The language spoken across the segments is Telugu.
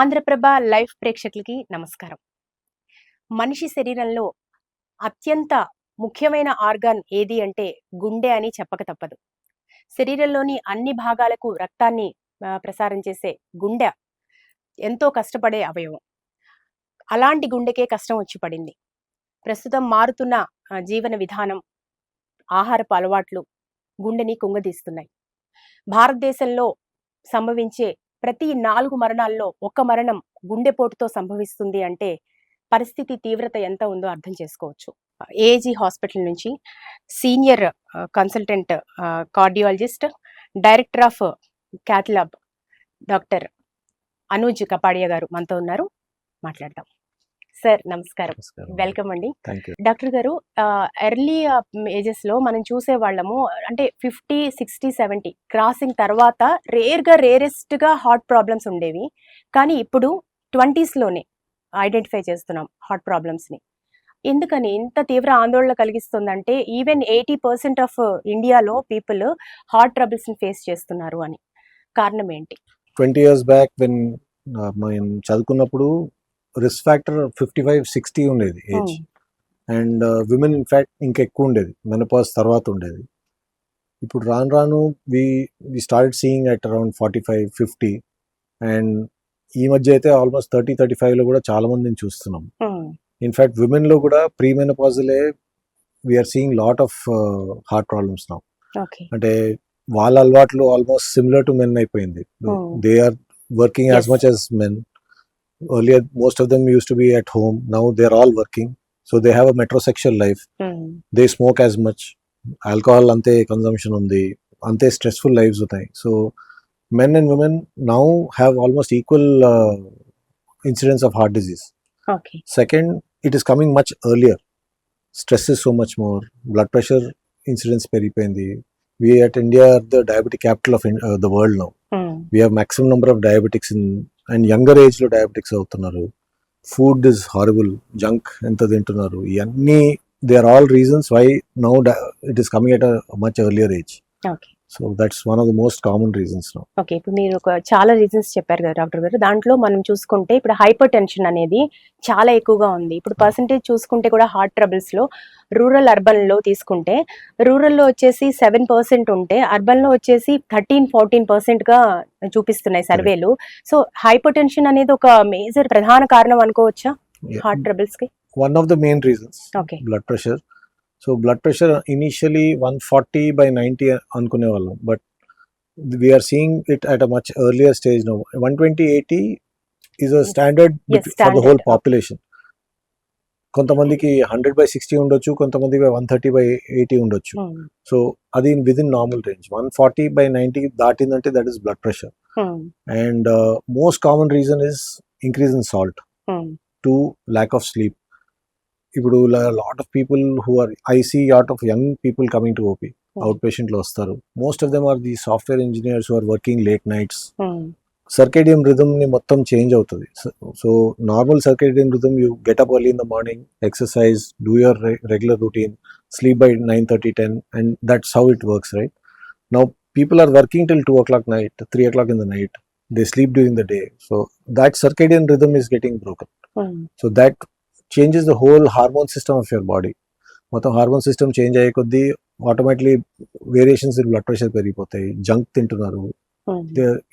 ఆంధ్రప్రభ లైవ్ ప్రేక్షకులకి నమస్కారం. మనిషి శరీరంలో అత్యంత ముఖ్యమైన ఆర్గాన్ ఏది అంటే గుండె అని చెప్పక తప్పదు. శరీరంలోని అన్ని భాగాలకు రక్తాన్ని ప్రసారం చేసే గుండె ఎంతో కష్టపడే అవయవం. అలాంటి గుండెకే కష్టం వచ్చి పడింది. ప్రస్తుతం మారుతున్న జీవన విధానం, ఆహారపు అలవాట్లు గుండెని కుంగదీస్తున్నాయి. భారతదేశంలో సంభవించే ప్రతి 4 మరణాల్లో 1 మరణం గుండెపోటుతో సంభవిస్తుంది అంటే పరిస్థితి తీవ్రత ఎంత ఉందో అర్థం చేసుకోవచ్చు. ఏజీ హాస్పిటల్ నుంచి senior consultant cardiologist, director of cath lab doctor Anuj Kapadia గారు మనతో ఉన్నారు. మాట్లాడదాం. సార్ నమస్కారం, వెల్కమ్ అండి. డాక్టర్ గారు, ఎర్లీ ఏజెస్ లో మనం చూసే వాళ్ళము అంటే 50, 60, 70 క్రాసింగ్ తర్వాత రేరెస్ట్ గా హార్ట్ ప్రాబ్లమ్స్ ఉండేవి. కానీ ఇప్పుడు 20s లోనే ఐడెంటిఫై చేస్తున్నాం హార్ట్ ప్రాబ్లమ్స్ ని. ఎందుకని ఇంత తీవ్ర ఆందోళన కలిగిస్తుందంటే ఈవెన్ 80% ఆఫ్ ఇండియాలో పీపుల్ హార్ట్ ట్రబుల్స్ ని ఫేస్ చేస్తున్నారు అని. కారణం ఏంటి? 20 years బ్యాక్ వెన్ మనం చదువుకున్నప్పుడు రిస్క్ ఫ్యాక్టర్ 55-60 ఉండేది ఏజ్. అండ్ విమెన్ ఇన్ఫాక్ట్ ఇంకా ఎక్కువ ఉండేది, మెనోపాజ్ తర్వాత ఉండేది. ఇప్పుడు రాను we started seeing at around 45-50. And ఈ మధ్య అయితే ఆల్మోస్ట్ 30-35లో కూడా చాలా మందిని చూస్తున్నాం. ఇన్ఫాక్ట్ విమెన్ లో కూడా ప్రీ మెనోపాజలే we are seeing lot of heart problems now. అంటే వాళ్ళ అలవాట్లు ఆల్మోస్ట్ సిమిలర్ టు మెన్ అయిపోయింది. They are working as much as men. Earlier, most of them used to be at home. Now they're all working. So they have a metrosexual life. They smoke as much. Alcohol ante consumption undi. Ante stressful lives utai. So men and women now have almost equal incidence of heart disease. Okay. Second, it is coming much earlier. Stress is so much more. Blood pressure incidence peripendi. We at India are the diabetic capital of the world now. We have maximum number of diabetics in and younger age లో డయాబెటిక్స్ అవుతున్నారు. ఫుడ్ ఇస్ హారబుల్, జంక్ ఎంత తింటున్నారు. ఇవన్నీ they are all reasons why now it is coming at a much earlier age. So that's one of the most common reasons now. Okay, ఇప్పుడు మీరు చాలా రీజన్స్ చెప్పారు కదా డాక్టర్ గారు. దాంట్లో మనం చూసుకుంటే ఇప్పుడు హైపర్ టెన్షన్ అనేది చాలా ఎక్కువగా ఉంది. ఇప్పుడు పర్సంటేజ్ చూసుకుంటే కూడా హార్ట్ ట్రబుల్స్ లో రూరల్ అర్బన్ లో తీసుకుంటే రూరల్లో వచ్చేసి 7% ఉంటే అర్బన్ లో వచ్చేసి 13-14% గా చూపిస్తున్నాయి సర్వేలు. సో హైపర్ టెన్షన్ అనేది ఒక మేజర్ ప్రధాన కారణం అనుకోవచ్చా హార్ట్ ట్రబుల్స్ కి? One of the main reasons blood pressure. So blood pressure initially 140/90 అనుకునే వాళ్ళం, but we are seeing it at a much earlier stage now. 120/80 is a standard for the whole population. కొంతమందికి 100/60 ఉండొచ్చు, కొంతమందికి 130/80 ఉండొచ్చు. సో అది విదిన్ నార్మల్ రేంజ్. 140/90 దాటిందంటే that is blood pressure. And most common reason is increase in salt. 2, lack of sleep. ఇప్పుడు lot of people who are I see lot of young people coming to OP. Out patient లో వస్తారు. Most of them are the software engineers who are working late nights. Circadian rhythm ని మొత్తం చేంజ్ అవుతుంది. So normal circadian rhythm, you get up early in the morning, exercise, do your regular routine, sleep by 9:30-10, and that's how it works, right? Now people are working till 2 o'clock night, 3 o'clock in the night. They sleep during the day. So that circadian rhythm is getting broken. So that changes the whole hormone system of your body. మొత్తం హార్మోన్ సిస్టమ్ చేంజ్ అయ్యే కొద్దీ automatically variations in blood pressure పెరిగిపోతాయి. జంక్ తింటున్నారు,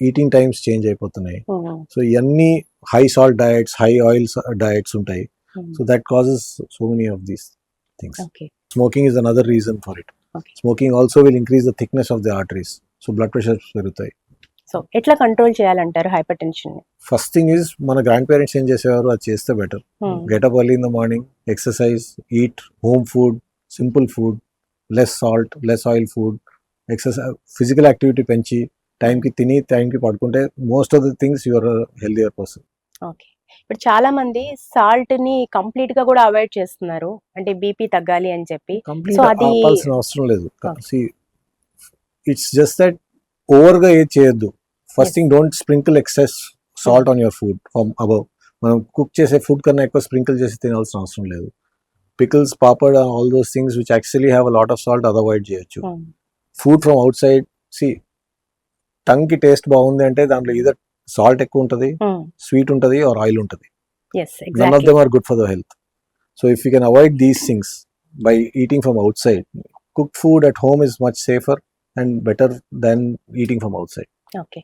ఈటింగ్ టైమ్స్ చేంజ్ అయిపోతున్నాయి. సో ఇవన్నీ high salt diets, high oils diets ఉంటాయి. So that causes so many of these things. Smoking is another reason for it. Smoking also will increase the thickness of the arteries. So blood pressure పెరుగుతాయి. సో ఎట్లా కంట్రోల్ చేయాలంటారు hypertension? First thing is మన గ్రాండ్ పేరెంట్స్ ఏం చేసేవారు, అది చేస్తే better. Get up early in the morning, exercise, eat home food, simple food, less salt, less oil food, exercise, physical activity పెంచి టైంకి తిని టైంకి పడుకుంటే most of the things your healthier person. Okay, ఇప్పుడు చాలా మంది సాల్ట్ ని కంప్లీట్ గా కూడా అవాయిడ్ చేస్తున్నారు, అంటే బీపీ తగ్గాలి అని చెప్పి. కంప్లీట్ ఆపాల్సిన అవసరం లేదు. ఇట్స్ జస్ట్ దట్ ఓవర్ గా ఏది చేయొద్దు. First thing, don't sprinkle excess salt on your food from above. మనం కుక్ చేసే ఫుడ్ కన్నా ఎక్కువ స్ప్రింకిల్ చేసి తినాల్సిన అవసరం లేదు. Pickles, papad, all those things which actually have a lot of salt, అది అవాయిడ్ చేయొచ్చు. ఫుడ్ ఫ్రమ్ అవుట్ సైడ్, సి టంగ్ కి టేస్ట్ బాగుంది అంటే దాంట్లో either సాల్ట్ ఎక్కువ ఉంటుంది, స్వీట్ ఉంటుంది, ఆర్ ఆయిల్ ఉంటుంది. yes None of exactly them are good for the health. So if you can avoid these things by eating from outside, cooked food at home is much safer and better than eating from outside. Okay.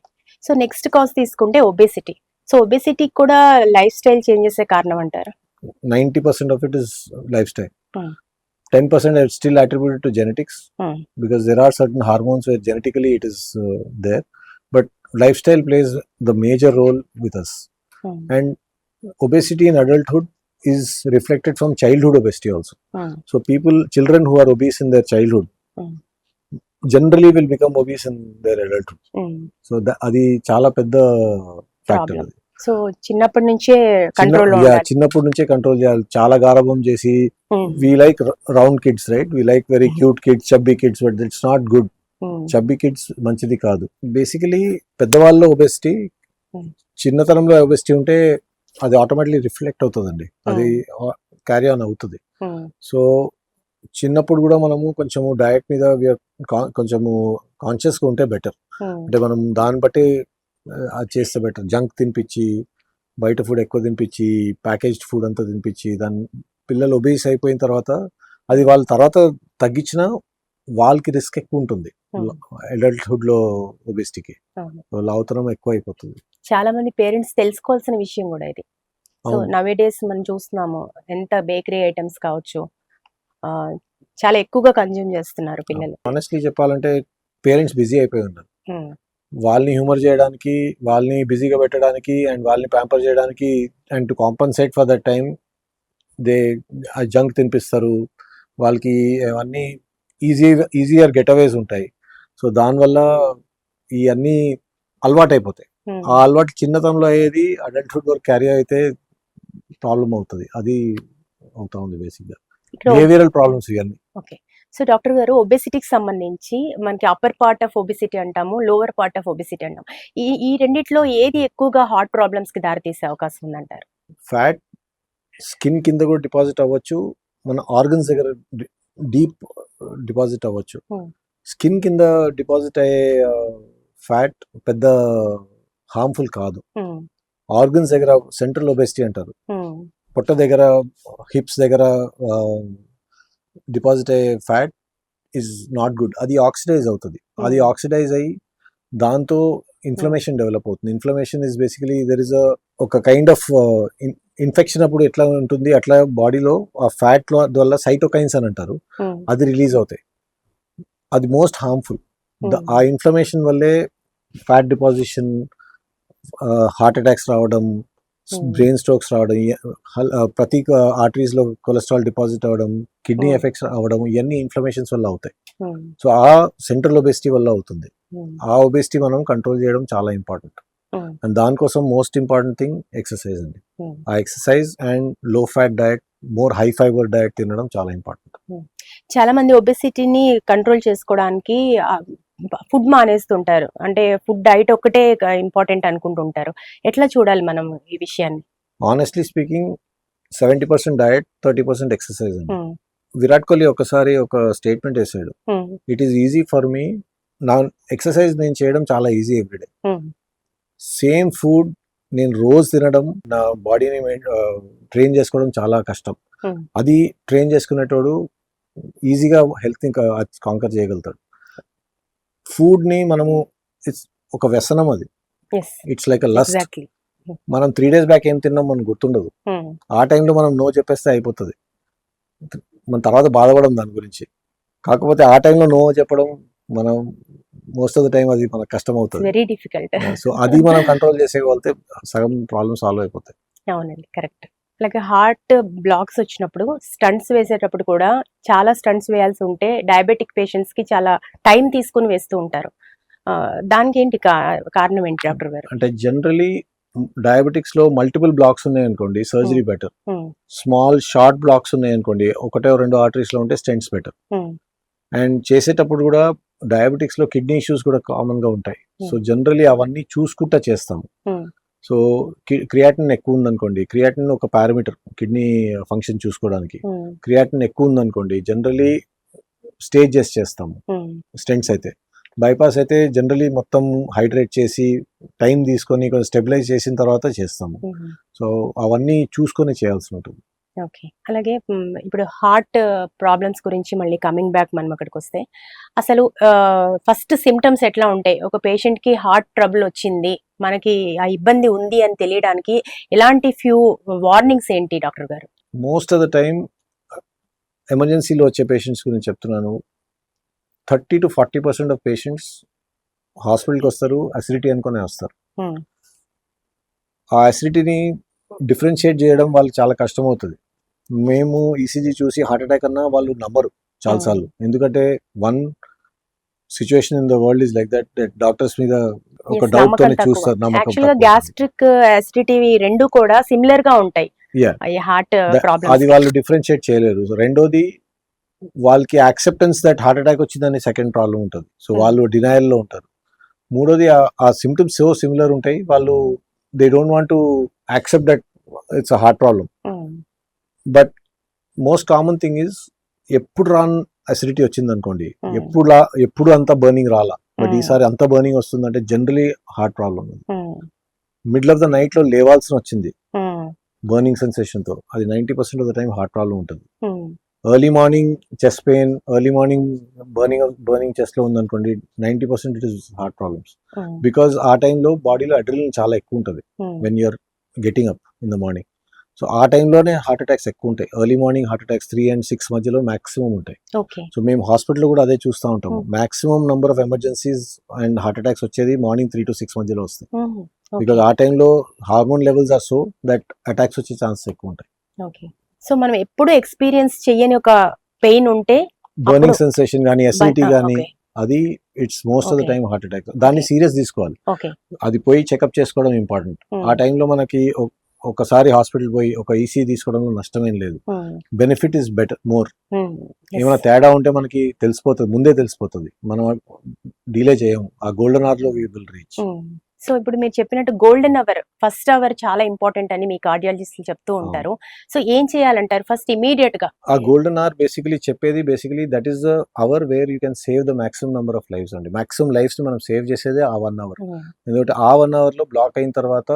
So next cause తీసుకుంటే ఒబేసిటీ. సో ఒబేసిటీ కూడా లైఫ్ స్టైల్ చేంజెస్ కారణం అంటారు. 90% of it is lifestyle. Hmm. 10% is still attributed to genetics, because there are certain hormones where genetically it is there, but lifestyle plays the major role with us. And obesity in adulthood is reflected from childhood obesity also. So children who are obese in their childhood generally will become obese in their adulthood. So adi chala pedda factor. Problem. So చిన్నప్పటి నుంచే కంట్రోల్ లో ఉండాలి. చిన్నప్పటి నుంచే కంట్రోల్ చేయాలి. చాలా గారాబం చేసి we like round kids, right? We like very cute kids, chubby kids, but it's not good. Chubby kids మంచిది కాదు. బేసికలీ పెద్దవాళ్ళలో ఒబెసిటీ, చిన్నతనంలో ఒబెసిటీ ఉంటే అది ఆటోమేటిక్లీ రిఫ్లెక్ట్ అవుతుందండి, అది క్యారీ ఆన్ అవుతుంది. సో చిన్నప్పుడు కూడా మనము కొంచెము డయట్ మీద కొంచెము కాన్షియస్గా ఉంటే బెటర్. అంటే మనం దాన్ని బట్టి అది చేస్తే బెటర్. జంక్ తినిపించి, బయట ఫుడ్ ఎక్కువ తినిపించి, ప్యాకేజ్డ్ ఫుడ్ అంతా తినిపించి, దాని పిల్లలు ఒబేస్ అయిపోయిన తర్వాత అది వాళ్ళ తర్వాత తగ్గించినా వాళ్ళకి రిస్క్ ఎక్కువ ఉంటుంది అడల్ట్హుడ్ లో ఒబేసిటీకి, లావుతనం ఎక్కువ అయిపోతుంది. చాలా మంది పేరెంట్స్ తెలుసుకోవాల్సిన విషయం కూడా ఇది. సో నవే డేస్ మనం చూస్తున్నాము, ఎంత బేకరీ ఐటమ్స్ కావచ్చు చాలా ఎక్కువగా కన్జ్యూమ్ చేస్తున్నారు పిల్లలు. ఆనెస్ట్లీ చెప్పాలంటే పేరెంట్స్ బిజీ అయిపోయి ఉన్నారు. వాళ్ళని హ్యూమర్ చేయడానికి, వాళ్ళని బిజీగా పెట్టడానికి, అండ్ వాళ్ళని ప్యాంపర్ చేయడానికి, and to compensate for that time they junk తినిపిస్తారు. వాళ్ళకి అవన్నీ ఈజియర్ గెట్ అవేస్ ఉంటాయి. సో దానివల్ల ఇవన్నీ అలవాటు అయిపోతాయి. ఆ అలవాటు చిన్నతనంలో అయ్యేది అడల్ట్హుడ్ వరకు క్యారీ అయితే ప్రాబ్లం అవుతుంది. అది అవుతా ఉంది బేసిక్గా బిహేవియరల్ ప్రాబ్లమ్స్ ఇవన్నీ. ఓకే. సో డాక్టర్ గారు, ఒబెసిటీకి సంబంధించి మనకి అప్పర్ పార్ట్ ఆఫ్ ఒబెసిటీ అంటాము, లోవర్ పార్ట్ ఆఫ్ ఒబెసిటీ అంటాము. ఈ రెండిట్లో ఏది ఎక్కువగా హార్ట్ ప్రాబ్లమ్స్ కి దారితీసే అవకాశం ఉందంటారు? ఫ్యాట్ స్కిన్ కింద కూడా డిపాజిట్ అవ్వచ్చు, మన ఆర్గన్స్ దగ్గర డీప్ డిపాజిట్ అవ్వచ్చు. స్కిన్ కింద డిపాజిట్ అయ్యే ఫ్యాట్ పెద్ద హార్మ్ఫుల్ కాదు. ఆర్గన్స్ దగ్గర సెంట్రల్ ఒబెసిటీ అంటారు, పొట్ట దగ్గర, హిప్స్ దగ్గర డిపాజిట్ అయ్యే ఫ్యాట్ ఈజ్ నాట్ గుడ్. అది ఆక్సిడైజ్ అవుతుంది. అది ఆక్సిడైజ్ అయ్యి దాంతో ఇన్ఫ్లమేషన్ డెవలప్ అవుతుంది. Inflammation is basically there is ఒక కైండ్ ఆఫ్ ఇన్ఫెక్షన్ అప్పుడు ఎట్లా ఉంటుంది, అట్లా బాడీలో ఆ ఫ్యాట్ వల్ల సైటోకైన్స్ అని అంటారు, అది రిలీజ్ అవుతాయి. అది మోస్ట్ హార్మ్ఫుల్. ఆ ఇన్ఫ్లమేషన్ వల్లే ఫ్యాట్ డిపాజిషన్, హార్ట్ అటాక్స్ రావడం, బ్రెయిన్ స్ట్రోక్స్ రావడం, ప్రతి ఆర్టరీస్ లో కొలెస్ట్రాల్ డిపాజిట్ అవ్వడం, కిడ్నీ ఎఫెక్ట్స్ అవ్వడం, ఇవన్నీ ఇన్ఫ్లమేషన్స్ వల్ల అవుతాయి. సో ఆ సెంట్రల్ ఒబెసిటీ వల్ల అవుతుంది. ఆ ఒబెసిటీ మనం కంట్రోల్ చేయడం చాలా ఇంపార్టెంట్. అండ్ దానికోసం మోస్ట్ ఇంపార్టెంట్ థింగ్ ఎక్సర్సైజ్ అండి. ఆ ఎక్సర్సైజ్ అండ్ లో fat diet, more high fibre diet తినడం చాలా ఇంపార్టెంట్. చాలా మంది ఒబెసిటీని కంట్రోల్ చేసుకోవడానికి ఫుడ్ మానేస్తుంటారు, అంటే ఫుడ్ డైట్ ఒక్కటే ఇంపార్టెంట్ అనుకుంటుంటారు. ఎట్లా చూడాలి మనం ఈ విషయాన్ని? ఆనెస్ట్లీ స్పీకింగ్ 70% డయట్, 30% ఎక్సర్సైజ్ అండి. విరాట్ కోహ్లీ ఒకసారి ఒక స్టేట్మెంట్ వేసాడు, it is easy for me, నా ఎక్సర్సైజ్ నేను చేయడం చాలా ఈజీ ఎవ్రీడే. సేమ్ ఫుడ్ నేను రోజు తినడం, నా బాడీని ట్రైన్ చేసుకోవడం చాలా కష్టం. అది ట్రైన్ చేసుకునేటోడు ఈజీగా హెల్త్ ఇంకా కాంకర్ చేయగలుగుతాడు. ఫుడ్ ని మనము ఒక వ్యసనం, అది ఇట్స్ లైక్ అ లస్ట్. మనం 3 days బ్యాక్ ఏం తిన్నాం మనకు గుర్తుండదు. ఆ టైంలో మనం నో చెప్పేస్తే అయిపోతుంది, మన తర్వాత బాధపడడం దాని గురించి. కాకపోతే ఆ టైంలో నో చెప్పడం మనం మోస్ట్ ఆఫ్ ద టైం అది మనకు కష్టం అవుతుంది, వెరీ డిఫికల్ట్. సో అది మనం కంట్రోల్ చేసేయగలిగితే సగం ప్రాబ్లమ్ సాల్వ్ అయిపోతాయి. అవునండి, కరెక్ట్. అలాగే హార్ట్ బ్లాక్స్ వచ్చినప్పుడు స్టంట్స్ వేసేటప్పుడు కూడా చాలా స్టంట్స్ వేయాల్సి ఉంటే డయాబెటిక్ పేషెంట్స్ కి చాలా టైం తీసుకుని వేస్తూ ఉంటారు. దానికి ఏంటి కారణం ఏంటి డాక్టర్ గారు? అంటే జనరలీ డయాబెటిక్స్ లో మల్టిపుల్ బ్లాక్స్ ఉన్నాయి అనుకోండి, surgery better. Small short blocks ఉన్నాయి అనుకోండి, 1-2 ఆర్టరీస్ లో ఉంటే స్టెంట్స్ బెటర్. అండ్ చేసేటప్పుడు కూడా డయాబెటిక్స్ లో కిడ్నీ ఇష్యూస్ కూడా కామన్ గా ఉంటాయి. సో జనరలీ అవన్నీ చూసుకుంటా చేస్తాము. సో క్రియాటిన్ ఎక్కువ ఉందనుకోండి, క్రియాటిన్ ఒక పారామీటర్ కిడ్నీ ఫంక్షన్ చూసుకోవడానికి. క్రియాటిన్ ఎక్కువ ఉందనుకోండి, జనరలీ స్టేజ్ చేస్తాము స్టెంట్స్ అయితే. బైపాస్ అయితే జనరలీ మొత్తం హైడ్రేట్ చేసి టైం తీసుకొని కొంచెం స్టెబిలైజ్ చేసిన తర్వాత చేస్తాము. సో అవన్నీ చూసుకొని చేయాల్సి ఉంటుంది. ఓకే. అలాగే ఇప్పుడు హార్ట్ ప్రాబ్లమ్స్ గురించి మళ్ళీ కమింగ్ బ్యాక్ మనం అక్కడికి వస్తే అసలు ఫస్ట్ సిమ్టమ్స్ ఎట్లా ఉంటాయి? ఒక పేషెంట్కి హార్ట్ ట్రబుల్ వచ్చింది, మనకి ఆ ఇబ్బంది ఉంది అని తెలియడానికి ఎలాంటి ఫ్యూ వార్నింగ్స్ ఏంటి డాక్టర్ గారు? మోస్ట్ ఆఫ్ ద టైం ఎమర్జెన్సీలో వచ్చే పేషెంట్స్ గురించి చెప్తున్నాను. 30 to 40% ఆఫ్ పేషెంట్స్ హాస్పిటల్కి వస్తారు, అసిడిటీ అనుకునే వస్తారు. ఆ అసిడిటీని డిఫరెన్షియేట్ చేయడం వాళ్ళకి చాలా కష్టం అవుతుంది. మేము ఈసీజీ చూసి హార్ట్ అటాక్ అన్నా వాళ్ళు నమ్మరు చాలాసార్లు. ఎందుకంటే one situation in the world is like that doctors మీద ఒక డౌట్ తోనే చూస్తారు. యాక్చువల్గా గ్యాస్ట్రిక్ అసిడిటీ రెండు కూడా సిమిలర్ గా ఉంటాయి. హార్ట్ ప్రాబ్లమ్ అది వాళ్ళు డిఫరెన్షియేట్ చేయలేరు. రెండోది వాళ్ళకి యాక్సెప్టెన్స్ దట్ హార్ట్ అటాక్ వచ్చిందని సెకండ్ ప్రాబ్లం ఉంటుంది. సో వాళ్ళు డినయల్ లో ఉంటారు. మూడోది ఆ సిమ్టమ్స్ సో సిమిలర్ ఉంటాయి, వాళ్ళు they don't want to accept that it's a heart problem. But most common thing is ఎప్పుడు రాన్ అసిడిటీ వచ్చింది అనుకోండి, ఎప్పుడు అంత బర్నింగ్ రాలా, బట్ ఈసారి అంత బర్నింగ్ వస్తుందంటే generally heart problem. Middle of the night లో లేవాల్సిన వచ్చింది బర్నింగ్ సెన్సేషన్ తో, అది 90% of the time heart problem ఉంటుంది. Early morning chest pain, early morning burning chest లో ఉందనుకోండి, 90% it is heart problems. Because ఆ టైంలో బాడీలో అడ్రినలిన్ చాలా ఎక్కువ ఉంటుంది when you're getting up in the morning. So ఆ టైంలోనే హార్ట్ అటాక్స్ ఎక్కువ ఉంటాయి. Early morning heart attacks 3 and 6 మధ్యలో మాక్సిమం ఉంటాయి. సో మేము హాస్పిటల్లో కూడా అదే చూస్తూ ఉంటాము. Maximum number of emergencies and heart attacks వచ్చేది మార్నింగ్ 3 to 6 మధ్యలో వస్తాయి. బికాస్ ఆ టైంలో hormone levels are so that attacks వచ్చే ఛాన్సెస్ ఎక్కువ ఉంటాయి. సో మనం ఎప్పుడు ఎక్స్పీరియన్స్ చేయని ఒక పెయిన్ ఉంటే, బర్నింగ్ సెన్సేషన్ కానీ అసిడిటీ కానీ, అది it's most of the time heart attack. దాన్ని సీరియస్ తీసుకోవాలి, అది పోయి చెకప్ చేసుకోవడం ఇంపార్టెంట్. ఆ టైంలో మనకి ఒకసారి హాస్పిటల్ పోయి ఒక ఈసీ తీసుకోవడంలో నష్టమేం లేదు. Benefit is better more. ఏమైనా తేడా ఉంటే మనకి తెలిసిపోతుంది, ముందే తెలిసిపోతుంది, మనం డిలే చేయము. ఆ గోల్డెన్ అవర్ లో వి విల్ రీచ్. సో ఇప్పుడు మీరు చెప్పినట్టు గోల్డెన్ అవర్, ఫస్ట్ అవర్ చాలా ఇంపార్టెంట్ అని మీ కార్డియాలజిస్టులు చెప్తూ ఉంటారు. సో ఏం చేయాలంటారు ఫస్ట్ ఇమీడియట్ గా? ఆ golden hour basically that is the hour where you can save the maximum number of lifes అండి. మాక్సిమం లైఫ్స్ ని మనం సేవ్ చేసేదే ఆ 1 hour. ఎందుకంటే ఆ 1 hour లో బ్లాక్ అయిన తర్వాత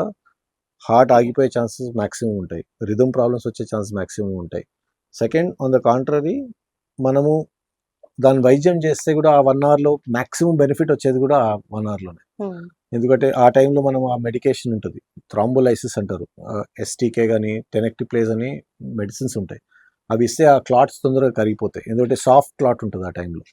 హార్ట్ ఆగిపోయే ఛాన్సెస్ మాక్సిమం ఉంటాయి, రిథమ్ ప్రాబ్లమ్స్ వచ్చే ఛాన్సెస్ మాక్సిమం ఉంటాయి. సెకండ్, ఆన్ ద కాంట్రరీ, మనము దాని వైద్యం చేస్తే కూడా ఆ 1 hour లో మాక్సిమం బెనిఫిట్ వచ్చేది కూడా ఆ 1 hour లోనే. ఎందుకంటే ఆ టైంలో మనం ఆ మెడికేషన్ ఉంటుంది, థ్రాంబోలైసిస్ అంటారు, ఎస్టీకే కానీ టెనెక్టిప్లేజ్ అని మెడిసిన్స్ ఉంటాయి. అవి ఇస్తే ఆ క్లాట్స్ తొందరగా కరిగిపోతాయి, ఎందుకంటే సాఫ్ట్ క్లాట్ ఉంటుంది ఆ టైంలో.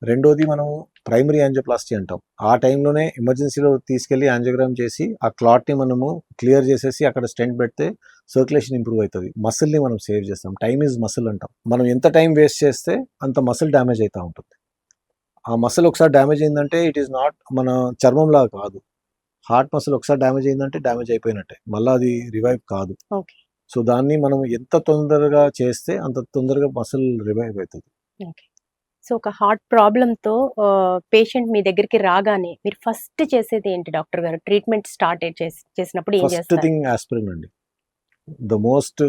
రెండోది, మనం ప్రైమరీ యాంజియోప్లాస్టీ అంటాం. ఆ టైంలోనే ఎమర్జెన్సీలో తీసుకెళ్లి యాంజియోగ్రామ్ చేసి ఆ క్లాట్ని మనము క్లియర్ చేసేసి అక్కడ స్టెంట్ పెడితే సర్క్యులేషన్ ఇంప్రూవ్ అవుతుంది. మసిల్ని మనం సేవ్ చేస్తాం. టైమ్ ఈజ్ మసిల్ అంటాం. మనం ఎంత టైం వేస్ట్ చేస్తే అంత మసిల్ డ్యామేజ్ అవుతూ ఉంటుంది. ఆ మసిల్ ఒకసారి డ్యామేజ్ అయిందంటే ఇట్ ఈస్ నాట్ మన చర్మంలా కాదు. హార్ట్ మసిల్ ఒకసారి డ్యామేజ్ అయిందంటే డ్యామేజ్ అయిపోయినట్టే, మళ్ళీ అది రివైవ్ కాదు. సో దాన్ని మనం ఎంత తొందరగా చేస్తే అంత తొందరగా మసిల్ రివైవ్ అవుతుంది. సో ఒక హార్ట్ ప్రాబ్లంతో పేషెంట్ మీ దగ్గరికి రాగానే మీరు ఫస్ట్ చేసేది ఏంటి డాక్టర్ గారు? ట్రీట్మెంట్ స్టార్ట్ చేసినప్పుడు ఏం చేస్తారు? ఫస్ట్ థింగ్ ఆస్పిరిన్ అండి. The most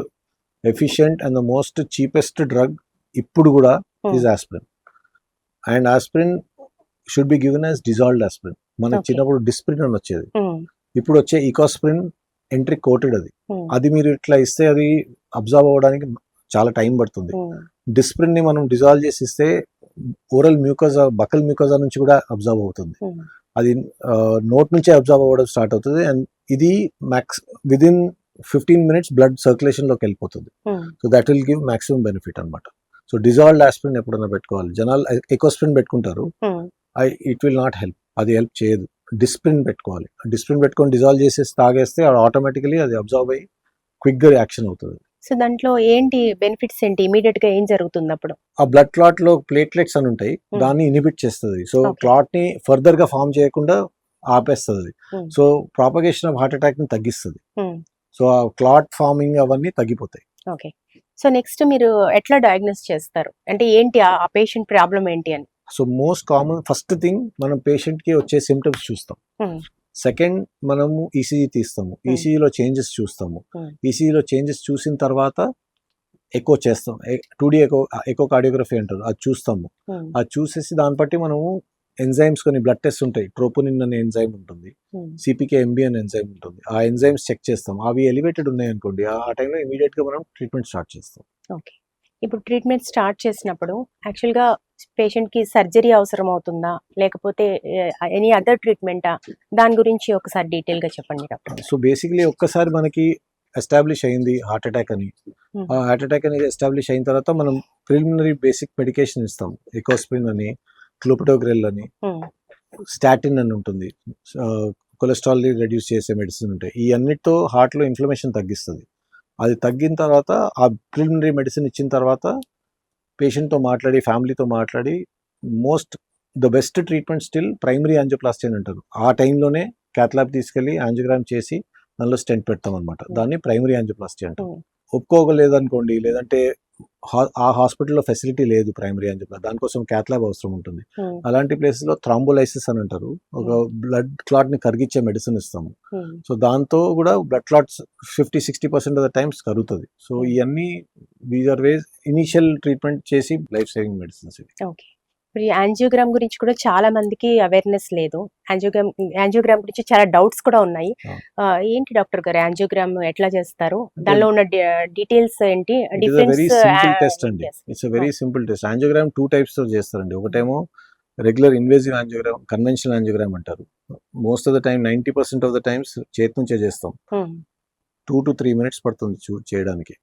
efficient and the most cheapest drug ఇప్పుడు కూడా is aspirin. And aspirin should be given as dissolved aspirin. మనకి చిన్నప్పుడు డిస్ప్రిన్ అని వచ్చేది, ఇప్పుడు వచ్చే ఈకోస్ప్రిన్ ఎంట్రీ కోటెడ్. అది మీరు ఇట్లా ఇస్తే అది అబ్జర్వ్ అవ్వడానికి చాలా టైం పడుతుంది. డిస్ప్రిన్ ని మనం డిజాల్వ్ చేసి ఇస్తే ఓరల్ మ్యూకోజా, బకల్ మ్యూకోజా నుంచి కూడా అబ్జర్వ్ అవుతుంది. అది నోట్ నుంచే అబ్జర్వ్ అవ్వడం స్టార్ట్ అవుతుంది. అండ్ ఇది విదిన్ 15 minutes బ్లడ్ సర్క్యులేషన్ లోకి వెళ్ళిపోతుంది. So that will give maximum benefit అనమాట. సో డిజాల్వ్డ్ ఆస్పిరిన్ ఎప్పుడైనా పెట్టుకోవాలి. జనాలు ఎకోస్ప్రిన్ పెట్టుకుంటారు, ఇట్ విల్ నాట్ హెల్ప్, అది హెల్ప్ చేయదు. డిస్ప్రిన్ పెట్టుకోవాలి. డిస్ప్రిన్ పెట్టుకొని డిజాల్వ్ చేసేసి తాగేస్తే ఆటోమేటికలీ అది అబ్జర్వ్ అయ్యి క్విక్ గా యాక్షన్ అవుతుంది. సో దాంట్లో ఏంటి బెనిఫిట్స్ ఏంటి? ఇమీడియట్ గా ఏం జరుగుతుంది అప్పుడు? ఆ బ్లడ్ క్లాట్ లో ప్లేట్లెట్స్ అని ఉంటాయి, దాన్ని ఇనిబిట్ చేస్తుంది. సో క్లాట్ ని ఫర్దర్ గా ఫామ్ చేయకుండా ఆపేస్తుంది. So propagation of heart attack ని తగ్గిస్తుంది. సో ఆ క్లాట్ ఫార్మింగ్ అవన్నీ తగ్గిపోతాయి. ఓకే. సో నెక్స్ట్ మీరు ఎట్లా డయాగ్నోస్ చేస్తారు? అంటే ఏంటి ఆ పేషెంట్ ప్రాబ్లం ఏంటి అని? So most common first thing, మనం పేషెంట్ కి వచ్చే సిమ్టమ్స్ చూస్తాం. సెకండ్, మనము ఈసీజీ తీస్తాము, ఈసీజీలో చేంజెస్ చూస్తాము. ఈసీజీలో చేంజెస్ చూసిన తర్వాత ఎకో చేస్తాం, 2D ఎకో కార్డియోగ్రఫీ అంటారు, అది చూస్తాము. అది చూసేసి దాన్ని బట్టి మనము ఎంజైమ్స్ కొన్ని బ్లడ్ టెస్ట్ ఉంటాయి, ట్రోపోనిన్ అనే ఎంజైమ్ ఉంటుంది, సిపికే ఎంబి అనే ఎంజైమ్ ఉంటుంది. ఆ ఎంజైమ్స్ చెక్ చేస్తాం, అవి ఎలివేటెడ్ ఉన్నాయి అనుకోండి, ఆ టైంలో ఇమీడియట్ గా మనం ట్రీట్మెంట్ స్టార్ట్ చేస్తాం. ఓకే. ఇప్పుడు ట్రీట్మెంట్ స్టార్ట్ చేసినప్పుడు యాక్చువల్గా పేషెంట్కి సర్జరీ అవసరం అవుతుందా, లేకపోతే ఎనీ అదర్ ట్రీట్మెంటా, దాని గురించి ఒకసారి డీటెయిల్గా చెప్పండి డాక్టర్. సో బేసిక్లీ ఒక్కసారి మనకి ఎస్టాబ్లిష్ అయింది హార్ట్ అటాక్ అని, ఆ హార్ట్ అటాక్ అనేది ఎస్టాబ్లిష్ అయిన తర్వాత మనం ప్రిలిమినరీ బేసిక్ మెడికేషన్ ఇస్తాం. ఎకోస్ప్రిన్ అని, క్లోపిడోగ్రెల్ అని, స్టాటిన్ అని ఉంటుంది, కొలెస్ట్రాల్ రెడ్యూస్ చేసే మెడిసిన్ ఉంటాయి. ఈ అన్నిటితో హార్ట్లో ఇన్ఫ్లమేషన్ తగ్గిస్తుంది. అది తగ్గిన తర్వాత ఆ ప్రిలిమినరీ మెడిసిన్ ఇచ్చిన తర్వాత పేషెంట్తో మాట్లాడి, ఫ్యామిలీతో మాట్లాడి, the best treatment still primary angioplasty అని అంటారు. ఆ టైంలోనే క్యాథ్లాబ్ తీసుకెళ్ళి యాంజియోగ్రామ్ చేసి దానిలో స్టెంట్ పెడతాం అనమాట. దాన్ని ప్రైమరీ యాంజియోప్లాస్టీ అంటాం. ఒప్పుకోగలేదనుకోండి, లేదంటే ఆ హాస్పిటల్లో ఫెసిలిటీ లేదు ప్రైమరీ యాంజియోప్లాస్టీ, దానికోసం క్యాథ్లాబ్ అవసరం ఉంటుంది. అలాంటి ప్లేసెస్లో థ్రాంబోలైసిస్ అని అంటారు, ఒక బ్లడ్ క్లాట్ ని కరిగించే మెడిసిన్ ఇస్తాము. సో దాంతో కూడా blood clots 50-60% of the times కరుగుతుంది. సో ఇవన్నీ these are ways initial treatment చేసి లైఫ్ సేవింగ్ మెడిసిన్స్. ఓకే. ఇప్పుడు యాంజియోగ్రామ్ గురించి కూడా చాలా మందికి అవేర్నెస్ లేదు. యాంజియోగ్రామ్ గురించి చాలా డౌట్స్ కూడా ఉన్నాయి. ఏంటి డాక్టర్ గారు యాంజియోగ్రామ్ ఎట్లా చేస్తారు, దానిలో ఉన్న డీటెయిల్స్ ఏంటి? వెరీ సింపుల్ టెస్ట్ అండి. It's very simple test. Angiogram 2 types తో చేస్తారండి. ఒకటేమో regular invasive angiogram, conventional angiogram అంటారు. Most of the time 90% of the times చేతి నుంచే చేస్తాం. 2 to 3 minutes పడుతుంది చేయడానికి,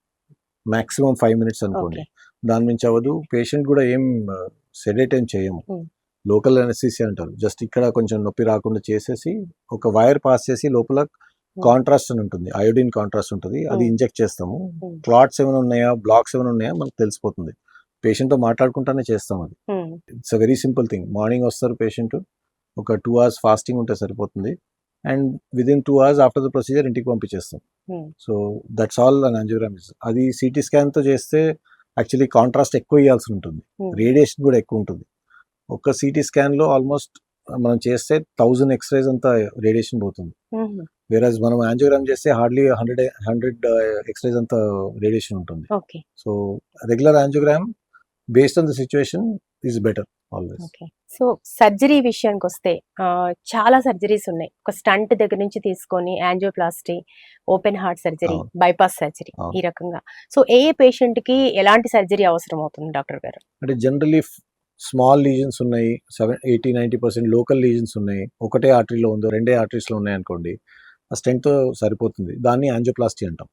మాక్సిమం 5 minutes అనుకోండి. దాని నుంచి అవ్వదు. పేషెంట్ కూడా ఏం సెడేట్ ఏం చేయము, లోకల్ అనెస్థీసియా అంటారు. జస్ట్ ఇక్కడ కొంచెం నొప్పి రాకుండా చేసేసి ఒక వైర్ పాస్ చేసి లోపల కాంట్రాస్ట్ అని ఉంటుంది, అయోడిన్ కాంట్రాస్ట్ ఉంటుంది, అది ఇంజెక్ట్ చేస్తాము. క్లాట్స్ ఏమైనా ఉన్నాయా, బ్లాక్స్ ఏమైనా ఉన్నాయా మనకు తెలిసిపోతుంది. పేషెంట్తో మాట్లాడుకుంటానే చేస్తాం. అది it's a very simple thing. Morning వస్తారు పేషెంట్, ఒక 2 hours ఫాస్టింగ్ ఉంటే సరిపోతుంది, and within 2 hours after the procedure ఇంటికి పంపించేస్తాం. So that's all on angiogram. అది సిటీ స్కాన్తో చేస్తే యాక్చువల్లీ కాంట్రాస్ట్ ఎక్కువ ఇవ్వాల్సి ఉంటుంది, రేడియేషన్ కూడా ఎక్కువ ఉంటుంది. ఒక్క సిటీ స్కాన్లో ఆల్మోస్ట్ మనం చేస్తే 1000 ఎక్స్రేస్ అంతా రేడియేషన్ పోతుంది. వేరేజ్ మనం యాంజియోగ్రామ్ చేస్తే హార్డ్లీ 100 ఎక్స్రేస్ అంతా రేడియేషన్ ఉంటుంది. So regular angiogram based on the situation is better always. So surgery విషయానికి వస్తే చాలా సర్జరీస్ ఉన్నాయి. ఒక స్టంట్ దగ్గర నుంచి తీసుకొని angioplasty, open heart surgery, bypass surgery, ఈ రకంగా. సో ఏ పేషెంట్ కి ఎలాంటి సర్జరీ అవసరం అవుతుంది డాక్టర్ గారు? అంటే జనరలీ స్మాల్ లీజన్స్ ఉన్నాయి, 80-90% లోకల్ లీజన్స్ ఉన్నాయి, ఒకటే ఆర్టరీలో ఉందో 2 arteries ఉన్నాయి అనుకోండి, ఆ స్టెంట్తో సరిపోతుంది. దాన్ని యాంజియోప్లాస్టీ అంటాం.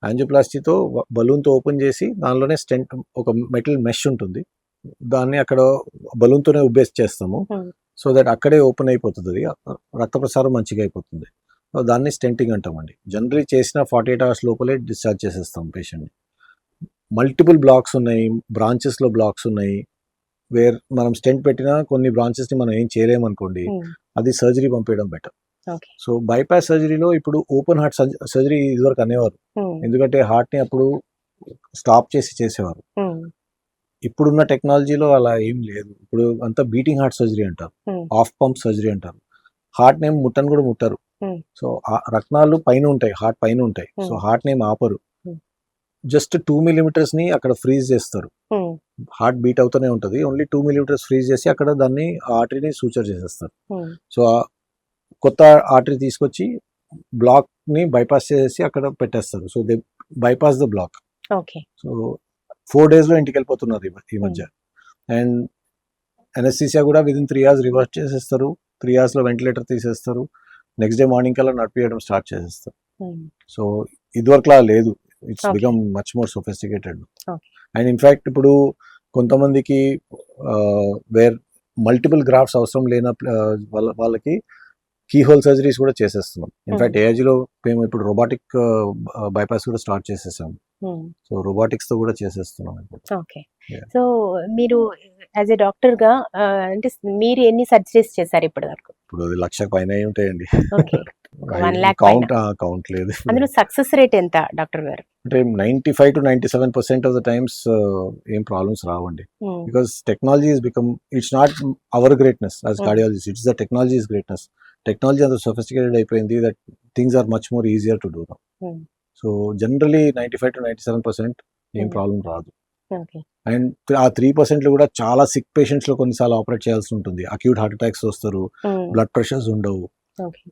యాంజియోప్లాస్టీతో బలూన్తో ఓపెన్ చేసి దానిలోనే స్టెంట్, ఒక మెటల్ మెష్ ఉంటుంది, దాన్ని అక్కడ బలూన్తోనే ఉబ్బేసి చేస్తాము. సో దట్ అక్కడే ఓపెన్ అయిపోతుంది, అది రక్త ప్రసారం మంచిగా అయిపోతుంది. దాన్ని స్టెంటింగ్ అంటామండి. జనరలీ చేసిన 48 hours లోపలే డిశ్చార్జ్ చేసేస్తాం పేషెంట్ని. మల్టిపుల్ బ్లాక్స్ ఉన్నాయి, బ్రాంచెస్లో బ్లాక్స్ ఉన్నాయి, వేర్ మనం స్టెంట్ పెట్టినా కొన్ని బ్రాంచెస్ని మనం ఏం చేయలేమనుకోండి, అది సర్జరీ పంపించడం బెటర్. సో బైపాస్ సర్జరీలో ఇప్పుడు ఓపెన్ హార్ట్ సర్జరీ ఇదివరకు అనేవారు, ఎందుకంటే హార్ట్ని అప్పుడు స్టాప్ చేసి చేసేవారు. ఇప్పుడున్న టెక్నాలజీలో అలా ఏం లేదు. ఇప్పుడు అంతా బీటింగ్ హార్ట్ సర్జరీ అంటారు, ఆఫ్ పంప్ సర్జరీ అంటారు. హార్ట్ నేమ్ ముట్టని కూడా ముట్టరు. సో రక్నాలు పైన ఉంటాయి, హార్ట్ పైన ఉంటాయి. సో హార్ట్ నేమ్ ఆపరు, జస్ట్ 2 millimeters ని అక్కడ ఫ్రీజ్ చేస్తారు. హార్ట్ బీట్ అవుతూనే ఉంటుంది, ఓన్లీ 2 millimeters ఫ్రీజ్ చేసి అక్కడ దాన్ని ఆర్టరీని సూచర్ చేసేస్తారు. సో కొత్త ఆర్టరీ తీసుకొచ్చి బ్లాక్ ని బైపాస్ చేసి అక్కడ పెట్టేస్తారు. So they bypass the block. So 4 days లో ఇంటికి వెళ్ళిపోతున్నారు ఈ మధ్య. అండ్ అనెస్థీసియా కూడా విదిన్ 3 hours రివర్స్ చేసేస్తారు, 3 hours లో వెంటిలేటర్ తీసేస్తారు, నెక్స్ట్ డే మార్నింగ్ కల్లా నడిపియడం స్టార్ట్ చేసేస్తారు. సో ఇదివరకులా లేదు, it's become much more sophisticated. And in fact ఇప్పుడు కొంతమందికి వేర్ మల్టిపుల్ గ్రాఫ్ట్స్ అవసరం లేని వాళ్ళకి కీ హోల్ సర్జరీస్ కూడా చేసేస్తున్నాం. ఇన్ఫాక్ట్ ఏజ్లో మేము ఇప్పుడు రోబోటిక్ బైపాస్ కూడా స్టార్ట్ చేసేసాం. సో రోబోటిక్స్ తో కూడా చేసేస్తున్నాం. ఓకే. సో మీరు యాజ్ ఎ డాక్టర్ గా అంటే మీరు ఎన్ని సర్జరీస్ చేశారు ఇప్పుడు వరకు? ఇప్పుడు 1,00,000 పైన ఉంటాయండి. ఓకే. 1,00,000 కౌంట్ లేదు. అందులో సక్సెస్ రేట్ ఎంత డాక్టర్ గారు? అంటే 95-97% ఆఫ్ ద టైమ్స్ ఏం ప్రాబ్లమ్స్ రావండి. Because technology is become, it's not our greatness as cardiologist, it's the technology is greatness. Technology అంత సొఫిస్టికేటెడ్ అయిపోయింది that things are much more easier to do now. So generally 95-97% ఏం ప్రాబ్లం రాదు. ఓకే. అండ్ ఆ 3% కూడా చాలా సిక్ పేషెంట్స్ లో కొన్నిసార్లు ఆపరేట్ చేయాల్సి ఉంటుంది. అక్యూట్ హార్ట్ అటాక్స్ వస్తారు, బ్లడ్ ప్రెషర్స్ ఉండవు. Okay.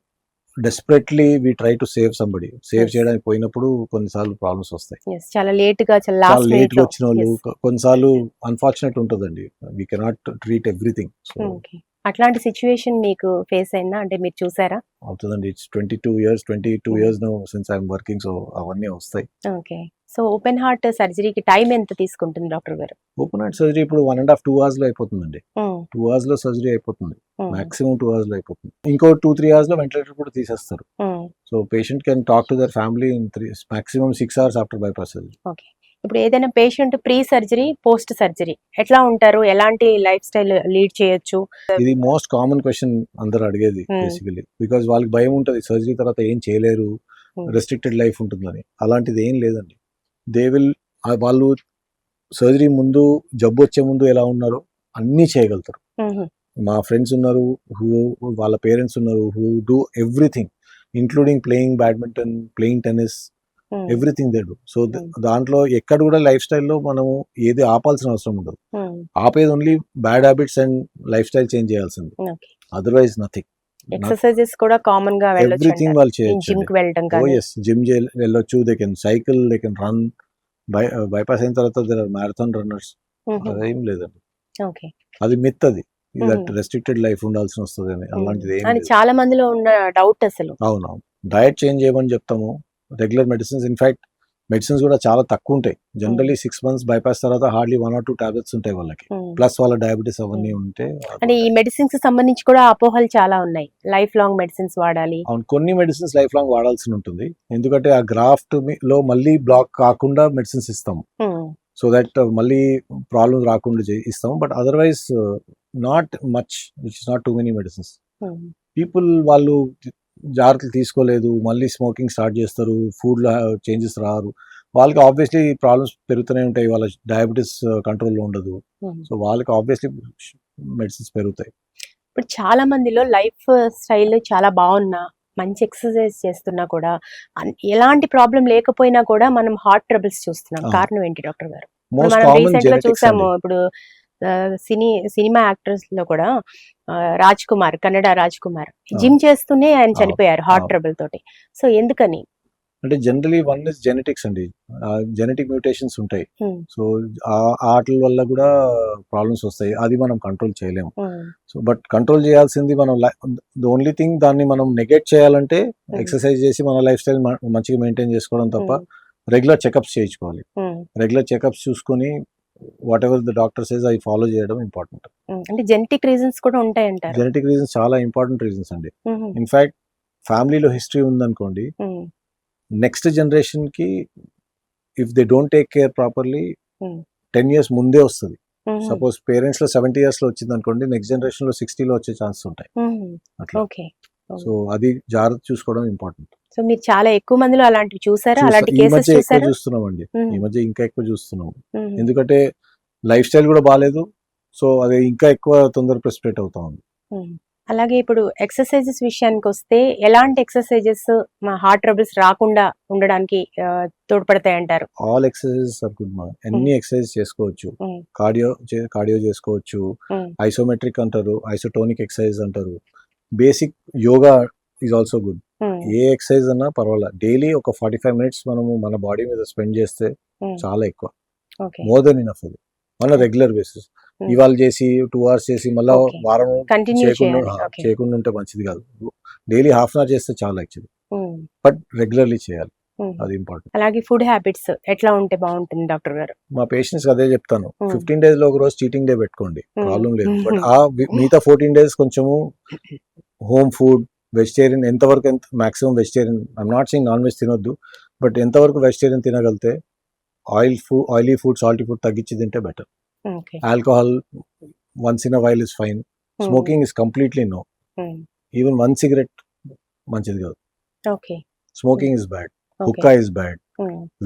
Desperately we try to save somebody. Save Yes. చేయడానికి పోయినప్పుడు కొన్నిసార్లు ప్రాబ్లమ్స్ వస్తాయి. చాలా లేట్ గా, చాలా చాలా లాస్ట్ లేట్ మినిట్ గా లో. వచ్చిన వాళ్ళు కొన్నిసార్లు అన్ఫార్చునేట్ ఉంటుందండి. We cannot treat everything. So okay. అట్లాంటి సిచ్యువేషన్ మీకు ఫేస్ అయిందా, అంటే మీరు చూసారా? అవుతుందండి. It's 22 years now since I'm working. So అవన్నీ వస్తాయి. ఓకే. సో ఓపెన్ హార్ట్ సర్జరీకి టైం ఎంత తీసుకుంటుంది డాక్టర్ గారు? ఓపెన్ హార్ట్ సర్జరీ ఇప్పుడు 1.5 2 అవర్స్ లో అయిపోతుందండి. 2 అవర్స్ లో సర్జరీ అయిపోతుంది. మాక్సిమం 2 అవర్స్ లో అయిపోతుంది. ఇంకో 2-3 అవర్స్ లో వెంటిలేటర్ కూడా తీసేస్తారు. So patient can talk to their family in maximum 6 hours after bypass surgery. Okay. ఇప్పుడు ఏదైనా patient pre surgery, post surgery ఎట్లా ఉంటారు? ఎలాంటి లైఫ్ స్టైల్ లీడ్ చేయొచ్చు? ఇది మోస్ట్ కామన్ క్వశ్చన్ అందరు అడిగేది బేసికలీ. బికాజ్ వాళ్ళకి భయం ఉంటుంది సర్జరీ తర్వాత ఏం చేయలేరు, రెస్ట్రిక్టెడ్ లైఫ్ ఉంటుందని. అలాంటిది ఏం లేదండి. దే విల్ వాళ్ళు సర్జరీ ముందు, జబ్బు వచ్చే ముందు ఎలా ఉన్నారో అన్నీ చేయగలుగుతారు. మా ఫ్రెండ్స్ ఉన్నారు, వాళ్ళ పేరెంట్స్ ఉన్నారు, who do everything including playing badminton, playing tennis, everything they do. So దాంట్లో ఎక్కడ కూడా లైఫ్ స్టైల్లో మనము ఏది ఆపాల్సిన అవసరం ఉండదు. ఆపేది only bad habits and lifestyle change చేయాల్సింది. Otherwise nothing. ఎక్సర్సైజెస్ కూడా కామన్ గా వెళ్ళొచ్చు. ఎవ్రీథింగ్ వాళ్ళు చేయొచ్చు. జిమ్ కి వెళ్ళడం కానీ. జిమ్ వెళ్ళొచ్చు, they can cycle, they can run. Bypass అయిన తర్వాత దేర్ ఆర్ మ్యారథాన్ రన్నర్స్. అదేం లేదండి. ఓకే. అది మిత్. అది దట్ రెస్ట్రిక్టెడ్ లైఫ్ ఉండాల్సి వస్తుంది అని అలాంటిది ఏం అని లేదు. చాలా మందిలో ఉన్న డౌట్ అసలు. అవునవును. డయట్ చేంజ్ చేయమని చెప్తాము. రెగ్యులర్ మెడిసిన్స్, ఇన్ఫాక్ట్ మెడిసిన్స్ కూడా చాలా తక్కువ ఉంటాయి. జనరలీ 6 months బైపాస్ తర్వాత హార్డ్లీ 1 or 2 టాబ్లెట్స్ ఉంటాయి వాళ్ళకి. ప్లస్ వాళ్ళ డయాబెటీస్ అవన్నీ ఉంటే. అంటే ఈ మెడిసిన్స్ సంబంధించి కూడా అపోహలు చాలా ఉన్నాయి. లైఫ్ లాంగ్ మెడిసిన్స్ వాడాలి. అవును, కొన్ని మెడిసిన్స్ లైఫ్ లాంగ్ వాడాల్సి ఉంటుంది. ఎందుకంటే ఆ గ్రాఫ్ట్ లో మళ్ళీ బ్లాక్ కాకుండా మెడిసిన్స్ ఇస్తాము. సో దట్ మళ్ళీ ప్రాబ్లమ్స్ రాకుండా ఇస్తాము. But otherwise not much, which is not too many medicines. People వాళ్ళు జాగ్రత్తలు తీసుకోలేదు, మళ్ళీ స్మోకింగ్ స్టార్ట్ చేస్తారు, ఫుడ్లో చేంజెస్ రారు, వాళ్ళకి ఆబ్వియస్లీ ప్రాబ్లమ్స్ పెరుగుతూనే ఉంటాయి. వాళ్ళ డయాబెటీస్ కంట్రోల్లో ఉండదు. సో వాళ్ళకి ఆబ్వియస్లీ మెడిసిన్స్ పెరుగుతాయి. ఇప్పుడు చాలా మందిలో లైఫ్ స్టైల్ చాలా బాగున్నా, మంచి ఎక్సర్సైజ్ చేస్తున్నా కూడా, ఎలాంటి ప్రాబ్లం లేకపోయినా కూడా మనం హార్ట్ ట్రబుల్స్ చూస్తున్నాం. కారణం ఏంటి డాక్టర్ గారు? మనం రీసెంట్ గా చూసాము. ఇప్పుడు సినిమా యాక్టర్స్ లో కూడా రాజ్ కుమార్, కన్నడ రాజ్ కుమార్ జిమ్ చేస్తూనే ఆయన చనిపోయారు హార్ట్ ట్రబుల్ తోటి. సో ఎందుకని? అంటే జనరలీ వన్ ఇస్ జెనెటిక్స్ అండి. జెనెటిక్ మ్యూటేషన్స్ ఉంటాయి. సో వాటి వల్ల కూడా ప్రాబ్లమ్స్ వస్తాయి. అది మనం కంట్రోల్ చేయలేము. సో బట్ కంట్రోల్ చేయాల్సింది మనం, ద ఓన్లీ థింగ్ దాన్ని మనం నెగెట్ చేయాలంటే ఎక్సర్సైజ్ చేసి మన లైఫ్ స్టైల్ మంచిగా మెయింటైన్ చేసుకోవడం తప్ప రెగ్యులర్ చెకప్స్ చేయించుకోవాలి. రెగ్యులర్ చెకప్స్ చూసుకొని what ever the doctor says అవి ఫాలో చేయడం ఇంపార్టెంట్. అంటే జెనెటిక్ రీజన్స్ కూడా ఉంటాయి అంటారు. జెనెటిక్ రీజన్స్ చాలా ఇంపార్టెంట్ రీజన్స్ అండి. ఇన్ఫాక్ట్ ఫ్యామిలీలో హిస్టరీ ఉందనుకోండి, నెక్స్ట్ జనరేషన్ కి if they don't take care properly 10 years ముందే వస్తుంది. సపోజ్ పేరెంట్స్ లో 70 years లో వచ్చింది అనుకోండి, నెక్స్ట్ జనరేషన్ లో 60 లో వచ్చే ఛాన్సెస్ ఉంటాయి. అట్లా. సో అది జాగ్రత్త చూసుకోవడం ఇంపార్టెంట్. సో మీరు చాలా ఎక్కువ మందిలో అలాంటివి చూసారా? అలాంటి కేసెస్ చూసారా? చూస్తున్నామండి. ఈ మధ్య ఇంకా ఎక్కువ చూస్తున్నాం. ఎందుకంటే లైఫ్ స్టైల్ కూడా బాగాలేదు. సో అది ఇంకా ఎక్కువ తొందర ప్రెసిపిటేట్ అవుతా ఉంది. అలాగే ఇప్పుడు ఎక్సర్సైజెస్ విషయానికి వస్తే, ఎలాంటి ఎక్సర్సైజెస్ మా హార్ట్ ట్రబుల్స్ రాకుండా ఉండడానికి తోడ్పడతాయి అంటారు? All exercises are good. ఎన్ని ఎక్సర్సైజ్ చేసుకోవచ్చు. కార్డియో చేసుకోవచ్చు, ఐసోమెట్రిక్ అంటారు, ఐసోటోనిక్ ఎక్సర్సైజ్ అంటారు, basic yoga is also good. ఏ ఎక్సర్సైజ్ అన్నా పర్వాలేదు. డైలీ ఒక 45 minutes మనము మన బాడీ మీద స్పెండ్ చేస్తే చాలా ఎక్కువ, మోర్ దెన్ ఇనఫ్. అది మన రెగ్యులర్ బేసిస్. ఇవాళ చేసి 2 hours చేసి మళ్ళీ వారం చేయకుండా ఉంటే మంచిది కాదు. డైలీ half an hour చేస్తే చాలా యాక్చువల్లీ, బట్ రెగ్యులర్లీ చేయాలి. అది ఇంపార్టెంట్. అలాగే ఫుడ్ హ్యాబిట్స్ ఎట్లా ఉంటే బాగుంటుంది డాక్టర్ గారు? మా పేషెంట్స్ అదే చెప్తాను. 15 days లో ఒక రోజు చీటింగ్ డే పెట్టుకోండి, ప్రాబ్లం లేదు. బట్ ఆ మిగతా 14 days కొంచెము హోమ్ ఫుడ్, వెజిటేరియన్ ఎంతవరకు, maximum vegetarian, I'm not saying non veg తినొద్దు, బట్ ఎంతవరకు వెజిటేరియన్ తినగలితే ఆయిలీ ఫుడ్, సాల్టీ ఫుడ్ తగ్గించి తింటే better. Alcohol once in a while is fine. Smoking is completely no. Even 1 cigarette మంచిది కాదు. Smoking is bad, hookah is bad,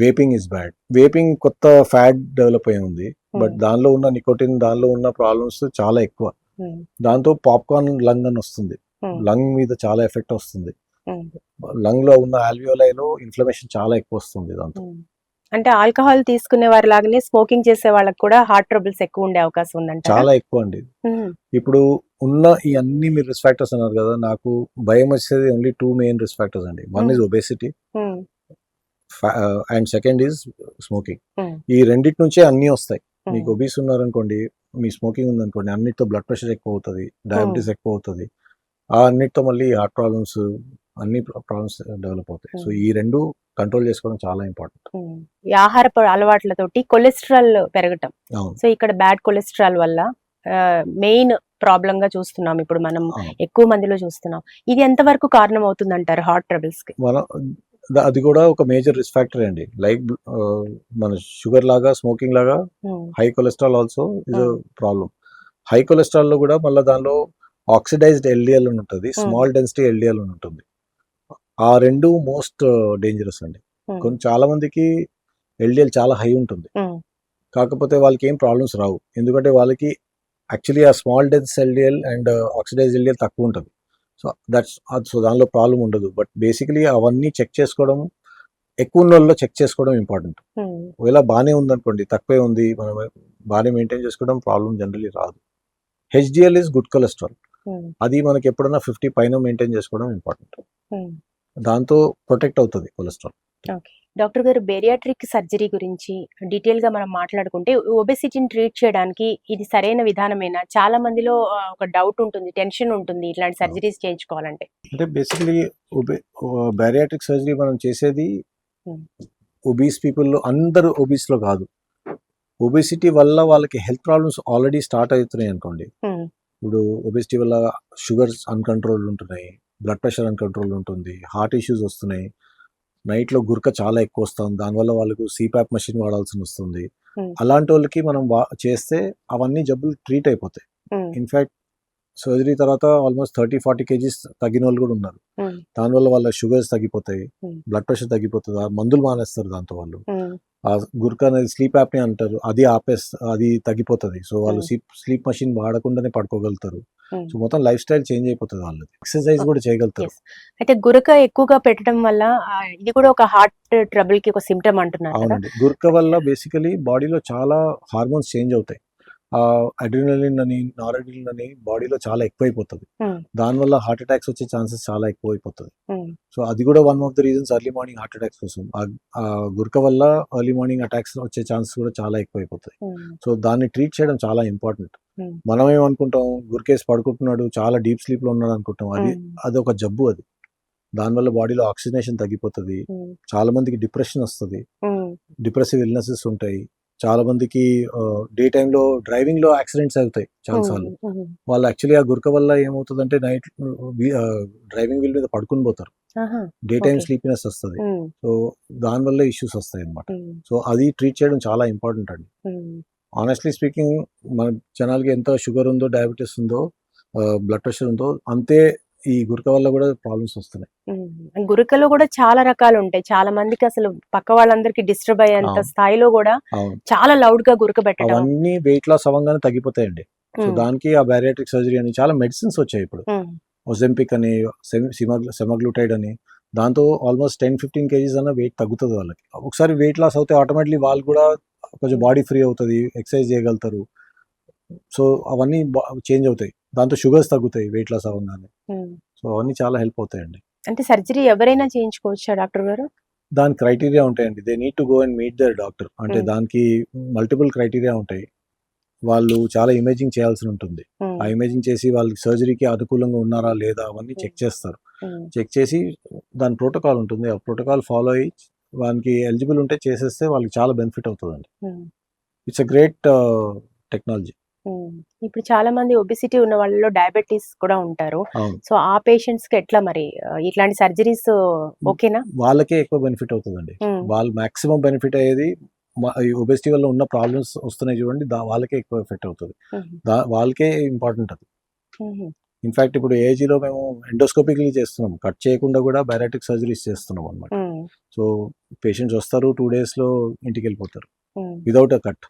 vaping is bad. Vaping కొత్త ఫ్యాడ్ డెవలప్ అయి ఉంది, బట్ దానిలో ఉన్న నికోటిన్, దానిలో ఉన్న ప్రాబ్లమ్స్ చాలా ఎక్కువ. దాంతో పాప్కార్న్ లంగ్ అని వస్తుంది, లంగ్ మీద చాలా ఎఫెక్ట్ వస్తుంది. లంగ్ లో ఉన్న ఆల్వియోలైలో ఇన్ఫ్లమేషన్ చాలా ఎక్కువ వస్తుంది దాంతో. అంటే ఆల్కహాల్ తీసుకునే వారి లాగానే స్మోకింగ్ చేసే వాళ్ళకి కూడా హార్ట్ ట్రబుల్స్ ఎక్కువ ఉండే అవకాశం ఉందంటారా? చాలా ఎక్కువ అండి. ఇప్పుడు ఉన్న ఈ అన్ని మీరు రిస్క్ ఫ్యాక్టర్స్ అన్నారు కదా, నాకు భయం వచ్చేది ఓన్లీ 2 మెయిన్ రిస్క్ ఫ్యాక్టర్స్ అండి. One is obesity and second is smoking. ఈ రెండిటి నుంచే అన్నీ వస్తాయి. మీకు ఒబీస్ ఉన్నారనుకోండి, మీ స్మోకింగ్ ఉందనుకోండి, అన్నిటితో బ్లడ్ ప్రెషర్ ఎక్కువ అవుతుంది, డయాబెటీస్ ఎక్కువ అవుతుంది. ఆ అన్నిటితో మళ్ళీ హార్ట్ ప్రాబ్లమ్స్, అన్ని ప్రాబ్లమ్స్ డెవలప్ అవుతాయి. సో ఈ రెండు కంట్రోల్ చేసుకోవడం చాలా ఇంపార్టెంట్. ఈ ఆహారపు అలవాట్లతోటి కొలెస్ట్రాల్ పెరగటం, అవును. సో ఇక్కడ బ్యాడ్ కొలెస్ట్రాల్ వల్ల మెయిన్ ప్రాబ్లం గా చూస్తున్నాం, ఇప్పుడు మనం అవును. ఎక్కువ మందిలో చూస్తున్నాం. ఇది ఎంత వరకు కారణం అవుతుంది అంటారు హార్ట్ ట్రబుల్స్ కి? అది కూడా ఒక మేజర్ రిస్క్ ఫ్యాక్టర్ అండి. లైక్ మన షుగర్ లాగా, స్మోకింగ్ లాగా high cholesterol also is a problem. High cholesterol లో కూడా మళ్ళీ దానిలో ఆక్సిడైజ్డ్ ఎల్డిఎల్ అని ఉంటుంది, స్మాల్ డెన్సిటీ ఎల్డిఎల్ అని ఉంటుంది. ఆ రెండు మోస్ట్ డేంజరస్ అండి. చాలా మందికి ఎల్డిఎల్ చాలా హై ఉంటుంది, కాకపోతే వాళ్ళకి ఏం ప్రాబ్లమ్స్ రావు, ఎందుకంటే వాళ్ళకి యాక్చువల్లీ ఆ small dense LDL and oxidized LDL తక్కువ ఉంటుంది. సో దానిలో ప్రాబ్లం ఉండదు. బట్ బేసికలీ అవన్నీ చెక్ చేసుకోవడం, ఎక్కువ ఉన్న వాళ్ళలో చెక్ చేసుకోవడం ఇంపార్టెంట్. ఒకవేళ బాగానే ఉందనుకోండి, తక్కువే ఉంది, మనం బాగానే మెయింటైన్ చేసుకోవడం, ప్రాబ్లం జనరలీ రాదు. హెచ్డిఎల్ ఇస్ గుడ్ కొలెస్ట్రాల్, అది మనకి ఎప్పుడైనా 50 పైన మెయింటైన్ చేసుకోవడం ఇంపార్టెంట్. దాంతో ప్రొటెక్ట్ అవుతుంది కొలెస్ట్రాల్. డాక్టర్ గారు, బేరియాట్రిక్ సర్జరీ గురించి డీటెయిల్ గా మనం మాట్లాడుకుంటే, ఒబెసిటీని ట్రీట్ చేయడానికి ఇది సరైన విధానమేనా? చాలా మందిలో ఒక డౌట్ ఉంటుంది, టెన్షన్ ఉంటుంది ఇట్లాంటి సర్జరీస్ చేయించుకోవాలంటే. అంటే బేసికలీ బేరియాట్రిక్ సర్జరీ మనం చేసేది ఒబీస్ పీపుల్లో, అందరూ ఒబీస్ లో కాదు. ఒబేసిటీ వల్ల వాళ్ళకి హెల్త్ ప్రాబ్లమ్స్ ఆల్రెడీ స్టార్ట్ అవుతున్నాయి అనుకోండి. ఇప్పుడు ఒబేసిటీ వల్ల షుగర్స్ అన్కంట్రోల్ ఉంటున్నాయి, బ్లడ్ ప్రెషర్ అన్కంట్రోల్ ఉంటుంది, హార్ట్ ఇష్యూస్ వస్తున్నాయి, నైట్లో గురక చాలా ఎక్కువ వస్తుంది, దానివల్ల వాళ్ళకు సిపాప్ మెషిన్ వాడాల్సి వస్తుంది. అలాంటి వాళ్ళకి మనం చేస్తే అవన్నీ జబ్బులు ట్రీట్ అయిపోతాయి. ఇన్ఫ్యాక్ట్ సర్జరీ తర్వాత ఆల్మోస్ట్ 30-40 kgs తగ్గిన వాళ్ళు కూడా ఉన్నారు. దానివల్ల వాళ్ళ షుగర్స్ తగ్గిపోతాయి, బ్లడ్ ప్రెషర్ తగ్గిపోతుంది, మందులు మానేస్తారు. దాంతో వాళ్ళు ఆ గురక అనేది స్లీప్ యాప్ని అంటారు, అది తగ్గిపోతుంది. సో వాళ్ళు స్లీప్ మెషిన్ వాడకుండానే పడుకోగలుగుతారు. సో మొత్తం లైఫ్ స్టైల్ చేంజ్ అయిపోతుంది వాళ్ళది. ఎక్సర్సైజ్ కూడా చేయగలుగుతారు. అయితే గురక ఎక్కువగా పెట్టడం వల్ల ఇది కూడా ఒక హార్ట్ ట్రబుల్ కి ఒక సిమ్టమ్ అంటున్నారు. అవునండి, గురక వల్ల బేసికలీ బాడీలో చాలా హార్మోన్స్ చేంజ్ అవుతాయి. అడ్రినలిన్ అని, నారడిన్ అని బాడీలో చాలా ఎక్కువైపోతుంది. దానివల్ల హార్ట్ అటాక్స్ వచ్చే ఛాన్సెస్ చాలా ఎక్కువైపోతుంది. సో అది కూడా one of the reasons early morning heart attacks కోసం. ఆ గురక వల్ల ఎర్లీ మార్నింగ్ అటాక్స్ వచ్చే ఛాన్సెస్ కూడా చాలా ఎక్కువైపోతాయి. సో దాన్ని ట్రీట్ చేయడం చాలా ఇంపార్టెంట్. మనం ఏమనుకుంటాం, గురకేసి పడుకుంటున్నాడు, చాలా డీప్ స్లీప్ లో ఉన్నాడు అనుకుంటాం. అది ఒక జబ్బు. అది దానివల్ల బాడీలో ఆక్సిజనేషన్ తగ్గిపోతుంది, చాలా మందికి డిప్రెషన్ వస్తుంది, డిప్రెసివ్ ఇల్నెసెస్ ఉంటాయి. చాలా మందికి డే టైంలో డ్రైవింగ్ లో యాక్సిడెంట్స్ అవుతాయి చాలాసార్లు. వాళ్ళు యాక్చువల్లీ ఆ గురక వల్ల ఏమవుతుందంటే నైట్ డ్రైవింగ్ వీల్ మీద పడుకుని పోతారు, డే టైం స్లీపినెస్ వస్తుంది. సో దానివల్ల ఇష్యూస్ వస్తాయి అన్నమాట. సో అది ట్రీట్ చేయడం చాలా ఇంపార్టెంట్ అండి. ఆనెస్ట్లీ స్పీకింగ్, మన జనాలకి ఎంత షుగర్ ఉందో, డయాబెటీస్ ఉందో, బ్లడ్ ప్రెషర్ ఉందో, అంతే ఈ గురక వల్ల కూడా ప్రాబ్లమ్స్ వస్తున్నాయి. గురకలో కూడా చాలా రకాలు ఉంటాయి. చాలా మందికి అసలు పక్క వాళ్ళందరికి డిస్టర్బ్ అయ్యేంత స్థాయిలో కూడా చాలా లౌడ్ గా గురక పెట్టడం, అవన్నీ వెయిట్ లాస్ అవ్వగానే తగ్గిపోతాయండి. సో దానికి ఆ బేరియాట్రిక్ సర్జరీ అని చాలా మెడిసిన్స్ వచ్చాయి ఇప్పుడు. ఒజెంపిక్ అని, సెమాగ్లూటైడ్ అని, దాంతో ఆల్మోస్ట్ 10-15 kgs అన్న వెయిట్ తగ్గుతుంది వాళ్ళకి. ఒకసారి వెయిట్ లాస్ అవుతే ఆటోమేటిక్లీ వాళ్ళు కూడా కొంచెం బాడీ ఫ్రీ అవుతుంది, ఎక్సర్సైజ్ చేయగలుగుతారు. సో అవన్నీ చేంజ్ అవుతాయి, దాంతో షుగర్స్ తగ్గుతాయి వెయిట్ లాస్ అవ్వగానే. సో అవన్నీ చాలా హెల్ప్ అవుతాయండి. అంటే సర్జరీ ఎవరైనా చేయించుకోవచ్చా డాక్టర్ గారు? దాని క్రైటీరియా ఉంటాయండి. They need to go and meet their doctor. అంటే దానికి మల్టిపుల్ క్రైటీరియా ఉంటాయి. వాళ్ళు చాలా ఇమేజింగ్ చేయాల్సి ఉంటుంది. ఆ ఇమేజింగ్ చేసి వాళ్ళకి సర్జరీకి అనుకూలంగా ఉన్నారా లేదా అవన్నీ చెక్ చేస్తారు. చెక్ చేసి దాని ప్రోటోకాల్ ఉంటుంది, ఆ ప్రోటోకాల్ ఫాలో అయ్యి వాళ్ళకి ఎలిజిబుల్ ఉంటే చేసేస్తే వాళ్ళకి చాలా బెనిఫిట్ అవుతుందండి. It's a great technology. ఇప్పుడు చాలా మంది ఒబిసిటీ ఉన్న వాళ్ళలో డయాబెటీస్ కూడా ఉంటారు. సో ఆ పేషెంట్స్ కి ఎట్లా మరి ఇట్లాంటి సర్జరీస్ ఓకేనా? వాళ్ళకే ఎక్కువ బెనిఫిట్ అవుతుందండి. వాళ్ళు మాక్సిమం బెనిఫిట్ అయ్యేది ఒబెసిటీ వల్ల ఉన్న ప్రాబ్లమ్స్ వస్తున్నాయి చూడండి, వాళ్ళకే ఎక్కువ ఎఫెక్ట్ అవుతుంది, వాళ్ళకే ఇంపార్టెంట్ అది. ఇన్ఫాక్ట్ ఇప్పుడు ఏజీలో మేము ఎండోస్కోపిక్లీ చేస్తున్నాం, కట్ చేయకుండా కూడా బేరియాట్రిక్ సర్జరీస్ చేస్తున్నాం అన్నమాట. సో పేషెంట్స్ వస్తారు, 2 days లో ఇంటికి వెళ్ళిపోతారు without a cut.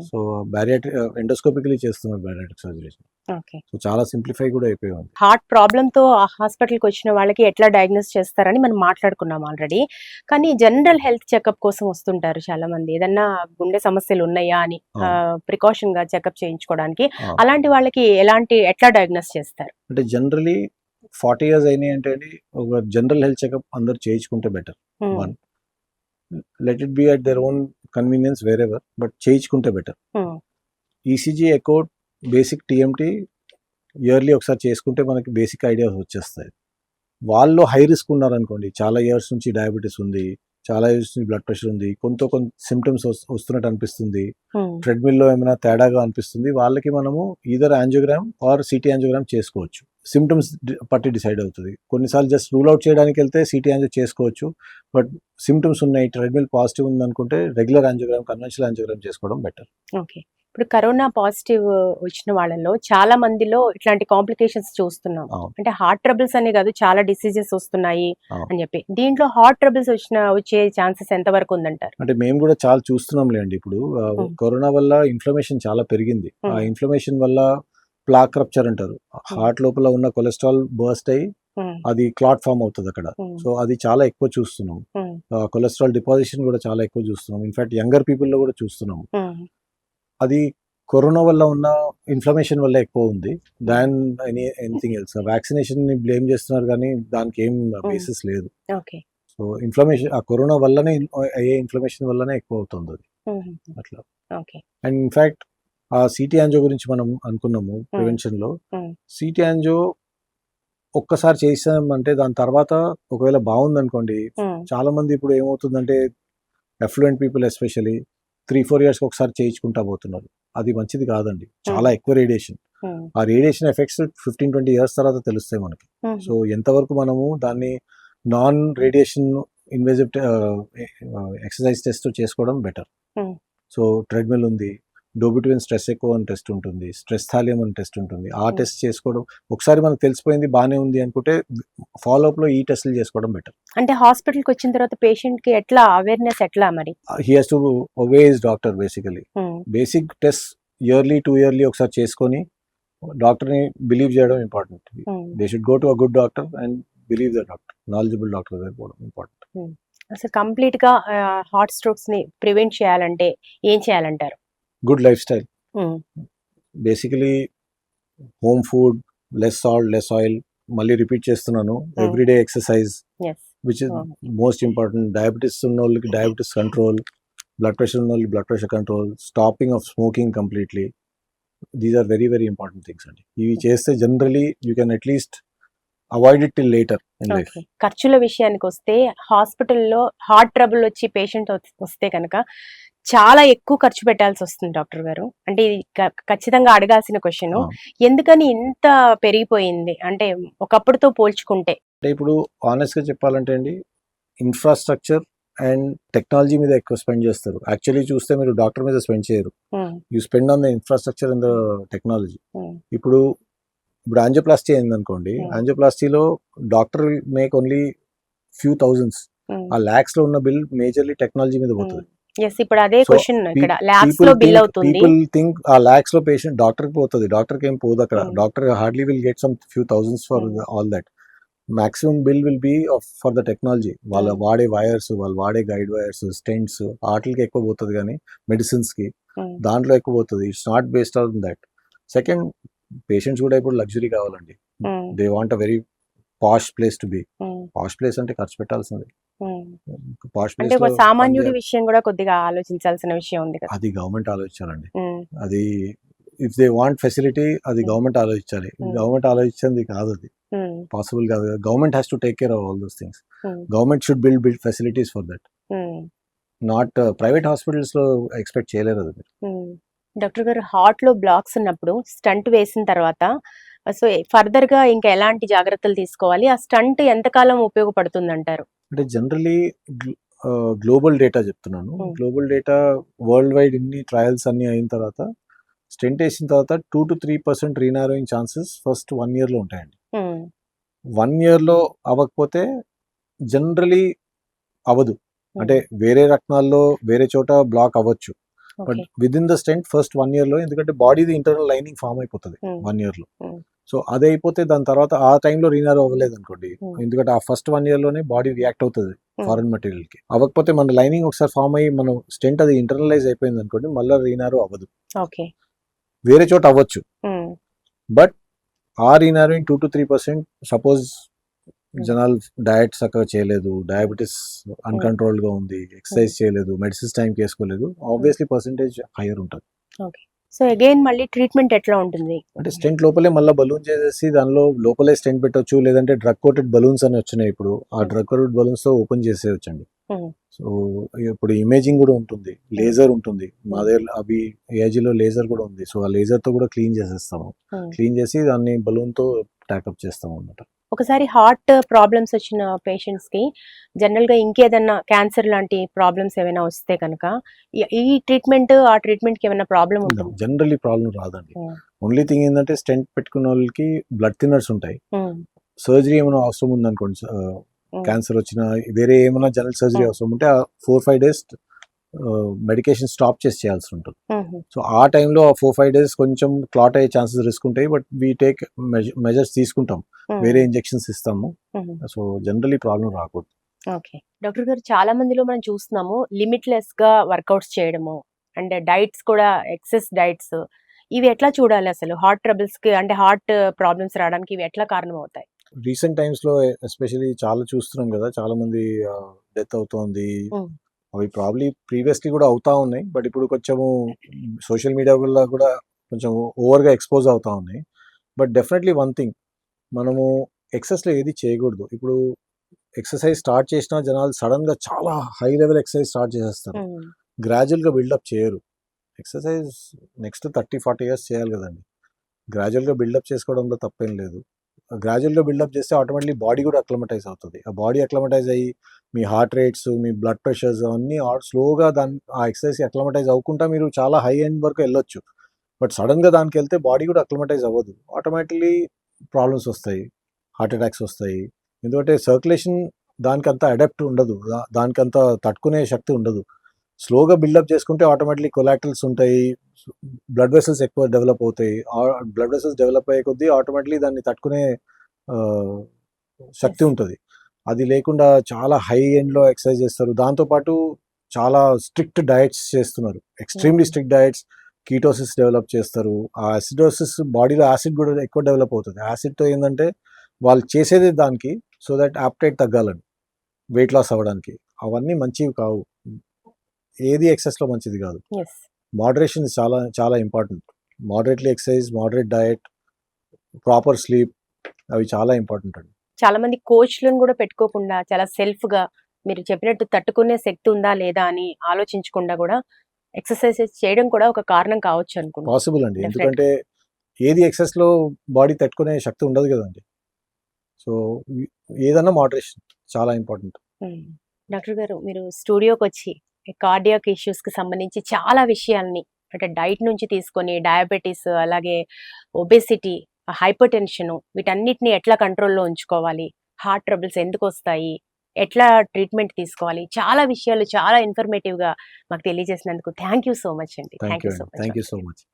So bariatric endoscopically చేస్తున్నారు బ్యారియాట్రిక్ సర్జరీస్. ఓకే. సో చాలా సింప్లిఫై కూడా అయిపోయింది. హార్ట్ ప్రాబ్లమ్‌తో హాస్పిటల్‌కి వచ్చిన వాళ్ళకి ఎట్లా డయాగ్నోస్ చేస్తారని మనం మాట్లాడుకున్నాం ఆల్రెడీ. కానీ జనరల్ హెల్త్ చెకప్ కోసం వస్తుంటారు చాలామంది. ఏదన్నా గుండె సమస్యలు ఉన్నాయా అని ప్రికాషన్‌గా చెకప్ చేయించుకోవడానికి. అలాంటి వాళ్ళకి ఎట్లా డయాగ్నోస్ చేస్తారు? అంటే జనరలీ 40 ఇయర్స్ అయినాయి అంటే అండి, ఒక జనరల్ హెల్త్ చెకప్ అందరూ చేయించుకుంటే better. One, let it be at their own convenience wherever, but చేయించుకుంటే better. ECG, echo, basic TMT yearly ఒకసారి చేసుకుంటే మనకి బేసిక్ ఐడియాస్ వచ్చేస్తాయి. వాళ్ళు హై రిస్క్ ఉన్నారనుకోండి, చాలా ఇయర్స్ నుంచి డయాబెటీస్ ఉంది, చాలా ఇయర్స్ నుంచి బ్లడ్ ప్రెషర్ ఉంది, కొంత సిమ్టమ్స్ వస్తున్నట్టు అనిపిస్తుంది, ట్రెడ్మిల్లో ఏమైనా తేడాగా అనిపిస్తుంది, వాళ్ళకి మనము either angiogram or CT angiogram చేసుకోవచ్చు. సిమ్టమ్స్ పట్టి డిసైడ్ అవుతుంది. కొన్నిసార్లు జస్ట్ రూల్ అవుట్ చేయడానికి వెళ్తే సిటీ యాంజియో చేసుకోవచ్చు, బట్ సిమ్టమ్స్ ఉన్నాయి, ట్రెడ్మిల్ పాజిటివ్ ఉంది అనుకుంటే రెగ్యులర్ యాంజియోగ్రామ్, కన్వెన్షనల్ యాంజియోగ్రామ్ చేసుకోవడం బెటర్. ఓకే. ఇప్పుడు కరోనా పాజిటివ్ వచ్చిన వాళ్ళలో చాలా మందిలో ఇట్లాంటి కాంప్లికేషన్స్ చూస్తున్నాం. అంటే హార్ట్ ట్రబుల్స్ అనే కాదు, చాలా డిసీజెస్ వస్తున్నాయి అని చెప్పి. దీంట్లో హార్ట్ ట్రబుల్స్ వచ్చే ఛాన్సెస్ ఎంత వరకు ఉందంటారు? అంటే మేము కూడా చాలా చూస్తున్నాం లేండి. ఇప్పుడు కరోనా వల్ల ఇన్ఫ్లమేషన్ చాలా పెరిగింది. ఆ ఇన్ఫ్లమేషన్ వల్ల ప్లాక్ రప్చర్ అంటారు. హార్ట్ లోపల ఉన్న కొలెస్ట్రాల్ బర్స్ట్ అయ్యి అది క్లాట్ ఫామ్ అవుతుంది అక్కడ. సో అది చాలా ఎక్కువ చూస్తున్నాం. కొలెస్ట్రాల్ డిపాజిషన్ కూడా చాలా ఎక్కువ చూస్తున్నాం. ఇన్ఫాక్ట్ యంగర్ పీపుల్ లో కూడా చూస్తున్నాం. అది కరోనా వల్ల ఉన్న ఇన్ఫ్లమేషన్ వల్ల ఎక్కువ ఉంది దాన్ ఎనీథింగ్ ఎల్స్. వ్యాక్సినేషన్ ని బ్లేమ్ చేస్తున్నారు కానీ దానికి ఏం బేసిస్ లేదు. సో ఇన్ఫ్లమేషన్ ఆ కరోనా వల్లనే అయ్యే ఇన్ఫ్లమేషన్ వల్లనే ఎక్కువ అవుతుంది అది అట్లా. అండ్ ఇన్ఫాక్ట్ ఆ సిటీ యాంజియో గురించి మనం అనుకున్నాము ప్రివెన్షన్ లో. సిటీ యాంజియో ఒక్కసారి చేసామంటే దాని తర్వాత ఒకవేళ బాగుంది అనుకోండి, చాలా మంది ఇప్పుడు ఏమవుతుందంటే ఎఫ్లూయెంట్ పీపుల్ ఎస్పెషల్లీ 3-4 years ఒకసారి చేయించుకుంటా పోతున్నారు. అది మంచిది కాదండి. చాలా ఎక్కువ రేడియేషన్. ఆ రేడియేషన్ ఎఫెక్ట్స్ 15-20 years తర్వాత తెలుస్తాయి మనకి. సో ఎంతవరకు మనము దాన్ని non radiation invasive exercise test చేసుకోవడం బెటర్. సో ట్రెడ్మిల్ ఉంది, డోబిట్విన్ స్ట్రెస్ ఎక్కువ అని టెస్ట్ ఉంటుంది, స్ట్రెస్ థాలియం అని టెస్ట్ ఉంటుంది. ఆ టెస్ట్ చేసుకోవడం, ఒకసారి మనకు తెలిసిపోయింది బాగానే ఉంది అనుకుంటే ఫాలో అప్ లో ఈ టెస్ట్లు చేసుకోవడం బెటర్. అంటే హాస్పిటల్ కి వచ్చిన తర్వాత పేషెంట్ కి ఎట్లా అవేర్నెస్ ఎట్లా మరి? He has to obey his doctor basically. Basic test yearly 2 yearly ఒకసారి చేసుకొని డాక్టర్ ని బిలీవ్ చేయడం important. They should go to a good doctor and believe the doctor, knowledgeable doctor దగ్గర పోవడం ఇంపార్టెంట్. అసలు కంప్లీట్ గా హార్ట్ స్ట్రోక్స్ ని ప్రివెంట్ చేయాలంటే ఏం చేయాలంటారు? Good life style, basically home food, less salt, less oil, మళ్ళీ రిపీట్ చేస్తున్నాను, everyday exercise which is most important. Diabetes ఉన్న వాళ్ళకి డయాబెటీస్ కంట్రోల్, బ్లడ్ ప్రెషర్ ఉన్న వాళ్ళకి blood pressure control, stopping of smoking completely. These are very very important things అండి. ఇవి చేస్తే generally you can at least avoid it till later in life. ఖర్చుల విషయానికి వస్తే హాస్పిటల్లో హార్ట్ ట్రబుల్ వచ్చి పేషెంట్ వస్తే కనుక చాలా ఎక్కువ ఖర్చు పెట్టాల్సి వస్తుంది డాక్టర్ గారు. అంటే ఇది ఖచ్చితంగా అడగాల్సిన క్వశ్చన్. ఎందుకని ఇంత పెరిగిపోయింది అంటే ఒకప్పుడుతో పోల్చుకుంటే? అంటే ఇప్పుడు ఆనెస్ట్ గా చెప్పాలంటే అండి, ఇన్ఫ్రాస్ట్రక్చర్ అండ్ టెక్నాలజీ మీద ఎక్కువ స్పెండ్ చేస్తారు. యాక్చువల్లీ చూస్తే మీరు డాక్టర్ మీద స్పెండ్ చేయరు, you spend on the infrastructure and the technology. ఇప్పుడు యాంజియోప్లాస్టీ అయింది అనుకోండి, యాంజియోప్లాస్టీలో doctor make only few thousands, ఆ లాక్స్ లో ఉన్న బిల్ మేజర్లీ టెక్నాలజీ మీద పోతుంది. ఇప్పుడు అదే క్వశ్చన్ ఇక్కడ లాక్స్ లో బిల్ అవుతుంది. పీపుల్ థింక్ ఆ లాక్స్ లో పేషెంట్ డాక్టర్ కి పోతుంది, డాక్టర్ కి ఏం పోదు అక్కడ. Doctor hardly will get some few thousands for all that. Maximum bill will be for the technology. వాళ్ళు వాడే వైర్స్, వాళ్ళు వాడే గైడ్ వైర్స్, స్టెంట్స్, వాటికి ఎక్కువ పోతుంది కానీ మెడిసిన్స్ కి దాంట్లో ఎక్కువ పోతుంది. It's not based on that. Second, patients కూడా ఇప్పుడు లగ్జరీ కావాలండి. They want a very posh place to be. Posh place అంటే ఖర్చు పెట్టాల్సింది. పాష్ ప్లేస్ లో సామాన్యుడి విషయం కూడా కొద్దిగా ఆలోచించాల్సిన విషయం ఉంది కదా. అది గవర్నమెంట్ ఆలోచించాలండి. అది ఇఫ్ దే వాంట్ ఫెసిలిటీ, అది గవర్నమెంట్ ఆలోచించాలి. గవర్నమెంట్ ఆలోచించింది కాదు, అది పాసిబుల్ కాదు. Government has to take care of all those things. Government should build facilities for that. Not private hospitals లో ఎక్స్పెక్ట్ చేయలేరు అది. డాక్టర్ గారు, హార్ట్ లో బ్లాక్స్ ఉన్నప్పుడు స్టంట్ వేసిన తర్వాత సో ఫర్దర్ గా ఇంకా ఎలాంటి జాగ్రత్తలు తీసుకోవాలి? ఆ స్టంట్ ఎంతకాలం ఉపయోగపడుతుంది అంటారు? అంటే జనరలీ గ్లోబల్ డేటా చెప్తున్నాను. గ్లోబల్ డేటా వరల్డ్ వైడ్ ఇన్ని ట్రయల్స్ అన్ని అయిన తర్వాత స్టెంట్ వేసిన తర్వాత 2-3% రీనారోయింగ్ ఛాన్సెస్ ఫస్ట్ 1 year లో ఉంటాయండి. 1 year లో అవ్వకపోతే జనరలీ అవ్వదు. అంటే వేరే రక్తాల్లో వేరే చోట బ్లాక్ అవ్వచ్చు, but okay. With in the stent first 1 year లో, ఎందుకంటే బాడీది ఇంటర్నల్ లైనింగ్ ఫామ్ అయిపోతుంది హ్మ్. 1 year లో. హ్మ్. సో అది అయిపోతే దాని తర్వాత ఆ టైంలో రీనారో అవ్వలేదు అనుకోండి, హ్మ్. ఎందుకంటే ఆ ఫస్ట్ 1 year లోనే బాడీ రియాక్ట్ అవుతుంది హ్మ్. ఫారెన్ మెటీరియల్ కి. అవ్వకపోతే మన లైనింగ్ ఒకసారి ఫామ్ అయ్యి మనం స్టెంట్ అది ఇంటర్నలైజ్ అయిపోయింది అనుకోండి, మళ్ళీ రీనారో అవ్వదు. ఓకే. వేరే చోట అవ్వచ్చు, హ్మ్. బట్ ఆ రీనారోయింగ్ 2 to 3%. సపోజ్ హ్మ్. జనాలు డయట్ చక్కగా చేయలేదు, డయాబెటీస్ అన్కంట్రోల్డ్ గా ఉంది, ఎక్సర్సైజ్ చేయలేదు, మెడిసిన్స్ టైంకి వేసుకోలేదు, ఆబ్వియస్లీ పర్సెంటేజ్ హైయర్ ఉంటుంది. ఓకే. సో అగైన్ మళ్ళీ ట్రీట్మెంట్ ఎట్లా ఉంటుంది? అంటే స్టెంట్ లోపలే మళ్ళీ బలూన్ చేసేసి దానిలో లోపలే స్టెంట్ పెట్టొచ్చు, లేదంటే డ్రగ్ కోటెడ్ బలూన్స్ అని వచ్చినాయి ఇప్పుడు. ఆ డ్రగ్ కోటెడ్ బలూన్స్ తో ఓపెన్ చేసేయచ్చండి. హ్మ్. సో ఇప్పుడు ఇమేజింగ్ కూడా ఉంటుంది, లేజర్ ఉంటుంది మా Hmm. దగ్గర, అవి ఏజీలో లేజర్ కూడా ఉంది. సో ఆ లేజర్ తో కూడా క్లీన్ చేసేస్తాము, హ్మ్. క్లీన్ చేసి దాన్ని బలూన్ తో ట్యాకప్ చేస్తాం అన్నమాట. ఒకసారి హార్ట్ ప్రాబ్లమ్స్ వచ్చిన పేషెంట్స్ కి జనరల్ గా ఇంకేదన్నా క్యాన్సర్ లాంటి ప్రాబ్లమ్స్ ఏమైనా వస్తే కనుక ఈ ట్రీట్మెంట్ ఆ ట్రీట్మెంట్ కి ఏమైనా ప్రాబ్లం ఉంటుంది? జనరల్లీ ప్రాబ్లం రాదండి. ఓన్లీ థింగ్ ఏంటంటే స్టెంట్ పెట్టుకున్న వాళ్ళకి బ్లడ్ థిన్నర్స్ ఉంటాయి. సర్జరీ ఏమైనా అవసరం ఉందనుకోండి, క్యాన్సర్ వచ్చినా వేరే ఏమైనా జనరల్ సర్జరీ అవసరం ఉంటే 4-5 days మెడికేషన్ స్టాప్ చేసి చేయాల్సి ఉంటుంది. సో ఆ టైంలో ఆ 4-5 days కొంచెం క్లాట్ అయ్యే ఛాన్సెస్ రిస్క్ ఉంటాయి, బట్ వీ టేక్ మెజర్స్ తీసుకుంటాం, వేరే ఇంజెక్షన్స్ ఇస్తాము. సో జనరల్లీ ప్రాబ్లం రాకూడదు. ఓకే. డాక్టర్ గారు, చాలా మందిలో మనం చూస్తున్నాము లిమిట్లెస్ గా వర్కౌట్స్ చేయడము అండ్ డైట్స్ కూడా ఎక్సెస్ డైట్స్. ఇవి ఎట్లా చూడాలి అసలు హార్ట్ ట్రబుల్స్ కి, అంటే హార్ట్ ప్రాబ్లమ్స్ రావడానికి ఇవి ఎట్లా కారణం అవుతాయి? రీసెంట్ టైమ్స్ లో ఎస్పెషల్లీ చాలా చూస్తున్నాం కదా, చాలా మంది డెత్ అవుతోంది. అవి ప్రాబ్లీ ప్రీవియస్లీ కూడా అవుతా ఉన్నాయి, బట్ ఇప్పుడు కొంచెము సోషల్ మీడియా వల్ల కూడా కొంచెం ఓవర్గా ఎక్స్పోజ్ అవుతా ఉన్నాయి. బట్ డెఫినెట్లీ వన్ థింగ్, మనము ఎక్సెస్లో ఏది చేయకూడదు. ఇప్పుడు ఎక్సర్సైజ్ స్టార్ట్ చేసినా జనాలు సడన్గా చాలా హై లెవెల్ ఎక్సర్సైజ్ స్టార్ట్ చేసేస్తారు, గ్రాడ్యువల్గా బిల్డప్ చేయరు. ఎక్సర్సైజ్ నెక్స్ట్ 30-40 years చేయాలి కదండి. గ్రాడ్యువల్గా బిల్డప్ చేసుకోవడంలో తప్పేం లేదు. గ్రాడ్యువల్గా బిల్డప్ చేస్తే ఆటోమేటిక్లీ బాడీ కూడా అక్లమటైజ్ అవుతుంది. ఆ బాడీ అక్లమటైజ్ అయ్యి మీ హార్ట్ రేట్స్, మీ బ్లడ్ ప్రెషర్స్ అన్నీ స్లోగా ఆ ఎక్సర్సైజ్కి అక్లమటైజ్ అవ్వకుండా మీరు చాలా హై ఎండ్ వరకు వెళ్ళొచ్చు. బట్ సడన్గా దానికి వెళ్తే బాడీ కూడా అక్లమటైజ్ అవ్వదు, ఆటోమేటిక్లీ ప్రాబ్లమ్స్ వస్తాయి, హార్ట్ అటాక్స్ వస్తాయి. ఎందుకంటే సర్క్యులేషన్ దానికంత అడాప్ట్ ఉండదు, దానికంత తట్టుకునే శక్తి ఉండదు. స్లోగా బిల్డప్ చేసుకుంటే ఆటోమేటిక్లీ కొలాటరల్స్ ఉంటాయి, బ్లడ్ వెసల్స్ ఎక్కువ డెవలప్ అవుతాయి. బ్లడ్ వెసల్స్ డెవలప్ అయ్యే కొద్దీ ఆటోమేటిక్లీ దాన్ని తట్టుకునే శక్తి ఉంటుంది. అది లేకుండా చాలా హై ఎండ్లో ఎక్సర్సైజ్ చేస్తారు, దాంతోపాటు చాలా స్ట్రిక్ట్ డయట్స్ చేస్తున్నారు, extremely strict diets, ketosis develop చేస్తారు. ఆ యాసిడోసిస్, బాడీలో యాసిడ్ కూడా ఎక్కువ డెవలప్ అవుతుంది. యాసిడ్తో ఏంటంటే వాళ్ళు చేసేది దానికి, సో దట్ యాప్టైట్ తగ్గాలని, వెయిట్ లాస్ అవ్వడానికి. అవన్నీ మంచివి కావు, ఏది ఎక్సెస్లో మంచిది కాదు. మోడరేషన్ చాలా చాలా important. Moderately exercise, moderate diet, proper sleep, అవి చాలా ఇంపార్టెంట్ అండి. చాలా మంది కోచ్లను కూడా పెట్టుకోకుండా చాలా సెల్ఫ్ గా మీరు చెప్పినట్టు తట్టుకునే శక్తి ఉందా లేదా అని ఆలోచించకుండా కూడా ఎక్సర్సైజెస్ చేయడం కూడా ఒక కారణం కావచ్చు అనుకుంటా. పాసిబుల్ అండి, ఎందుకంటే ఏది ఎక్సెస్లో బాడీ తట్టుకునే శక్తి ఉండదు కదండి. సో ఏదన్నా మోడరేషన్ చాలా ఇంపార్టెంట్. డాక్టర్ గారు, మీరు స్టూడియోకి వచ్చి కార్డియాక్ ఇష్యూస్ కి సంబంధించి చాలా విషయాల్ని, అంటే డైట్ నుంచి తీసుకొని డయాబెటీస్, అలాగే ఒబేసిటీ, హైపర్ టెన్షన్, వీటన్నిటిని ఎట్లా కంట్రోల్లో ఉంచుకోవాలి, హార్ట్ ట్రబుల్స్ ఎందుకు వస్తాయి, ఎట్లా ట్రీట్మెంట్ తీసుకోవాలి, చాలా విషయాలు చాలా ఇన్ఫర్మేటివ్ గా మాకు తెలియజేసినందుకు థ్యాంక్ యూ సో మచ్ అండి. Thank you so much.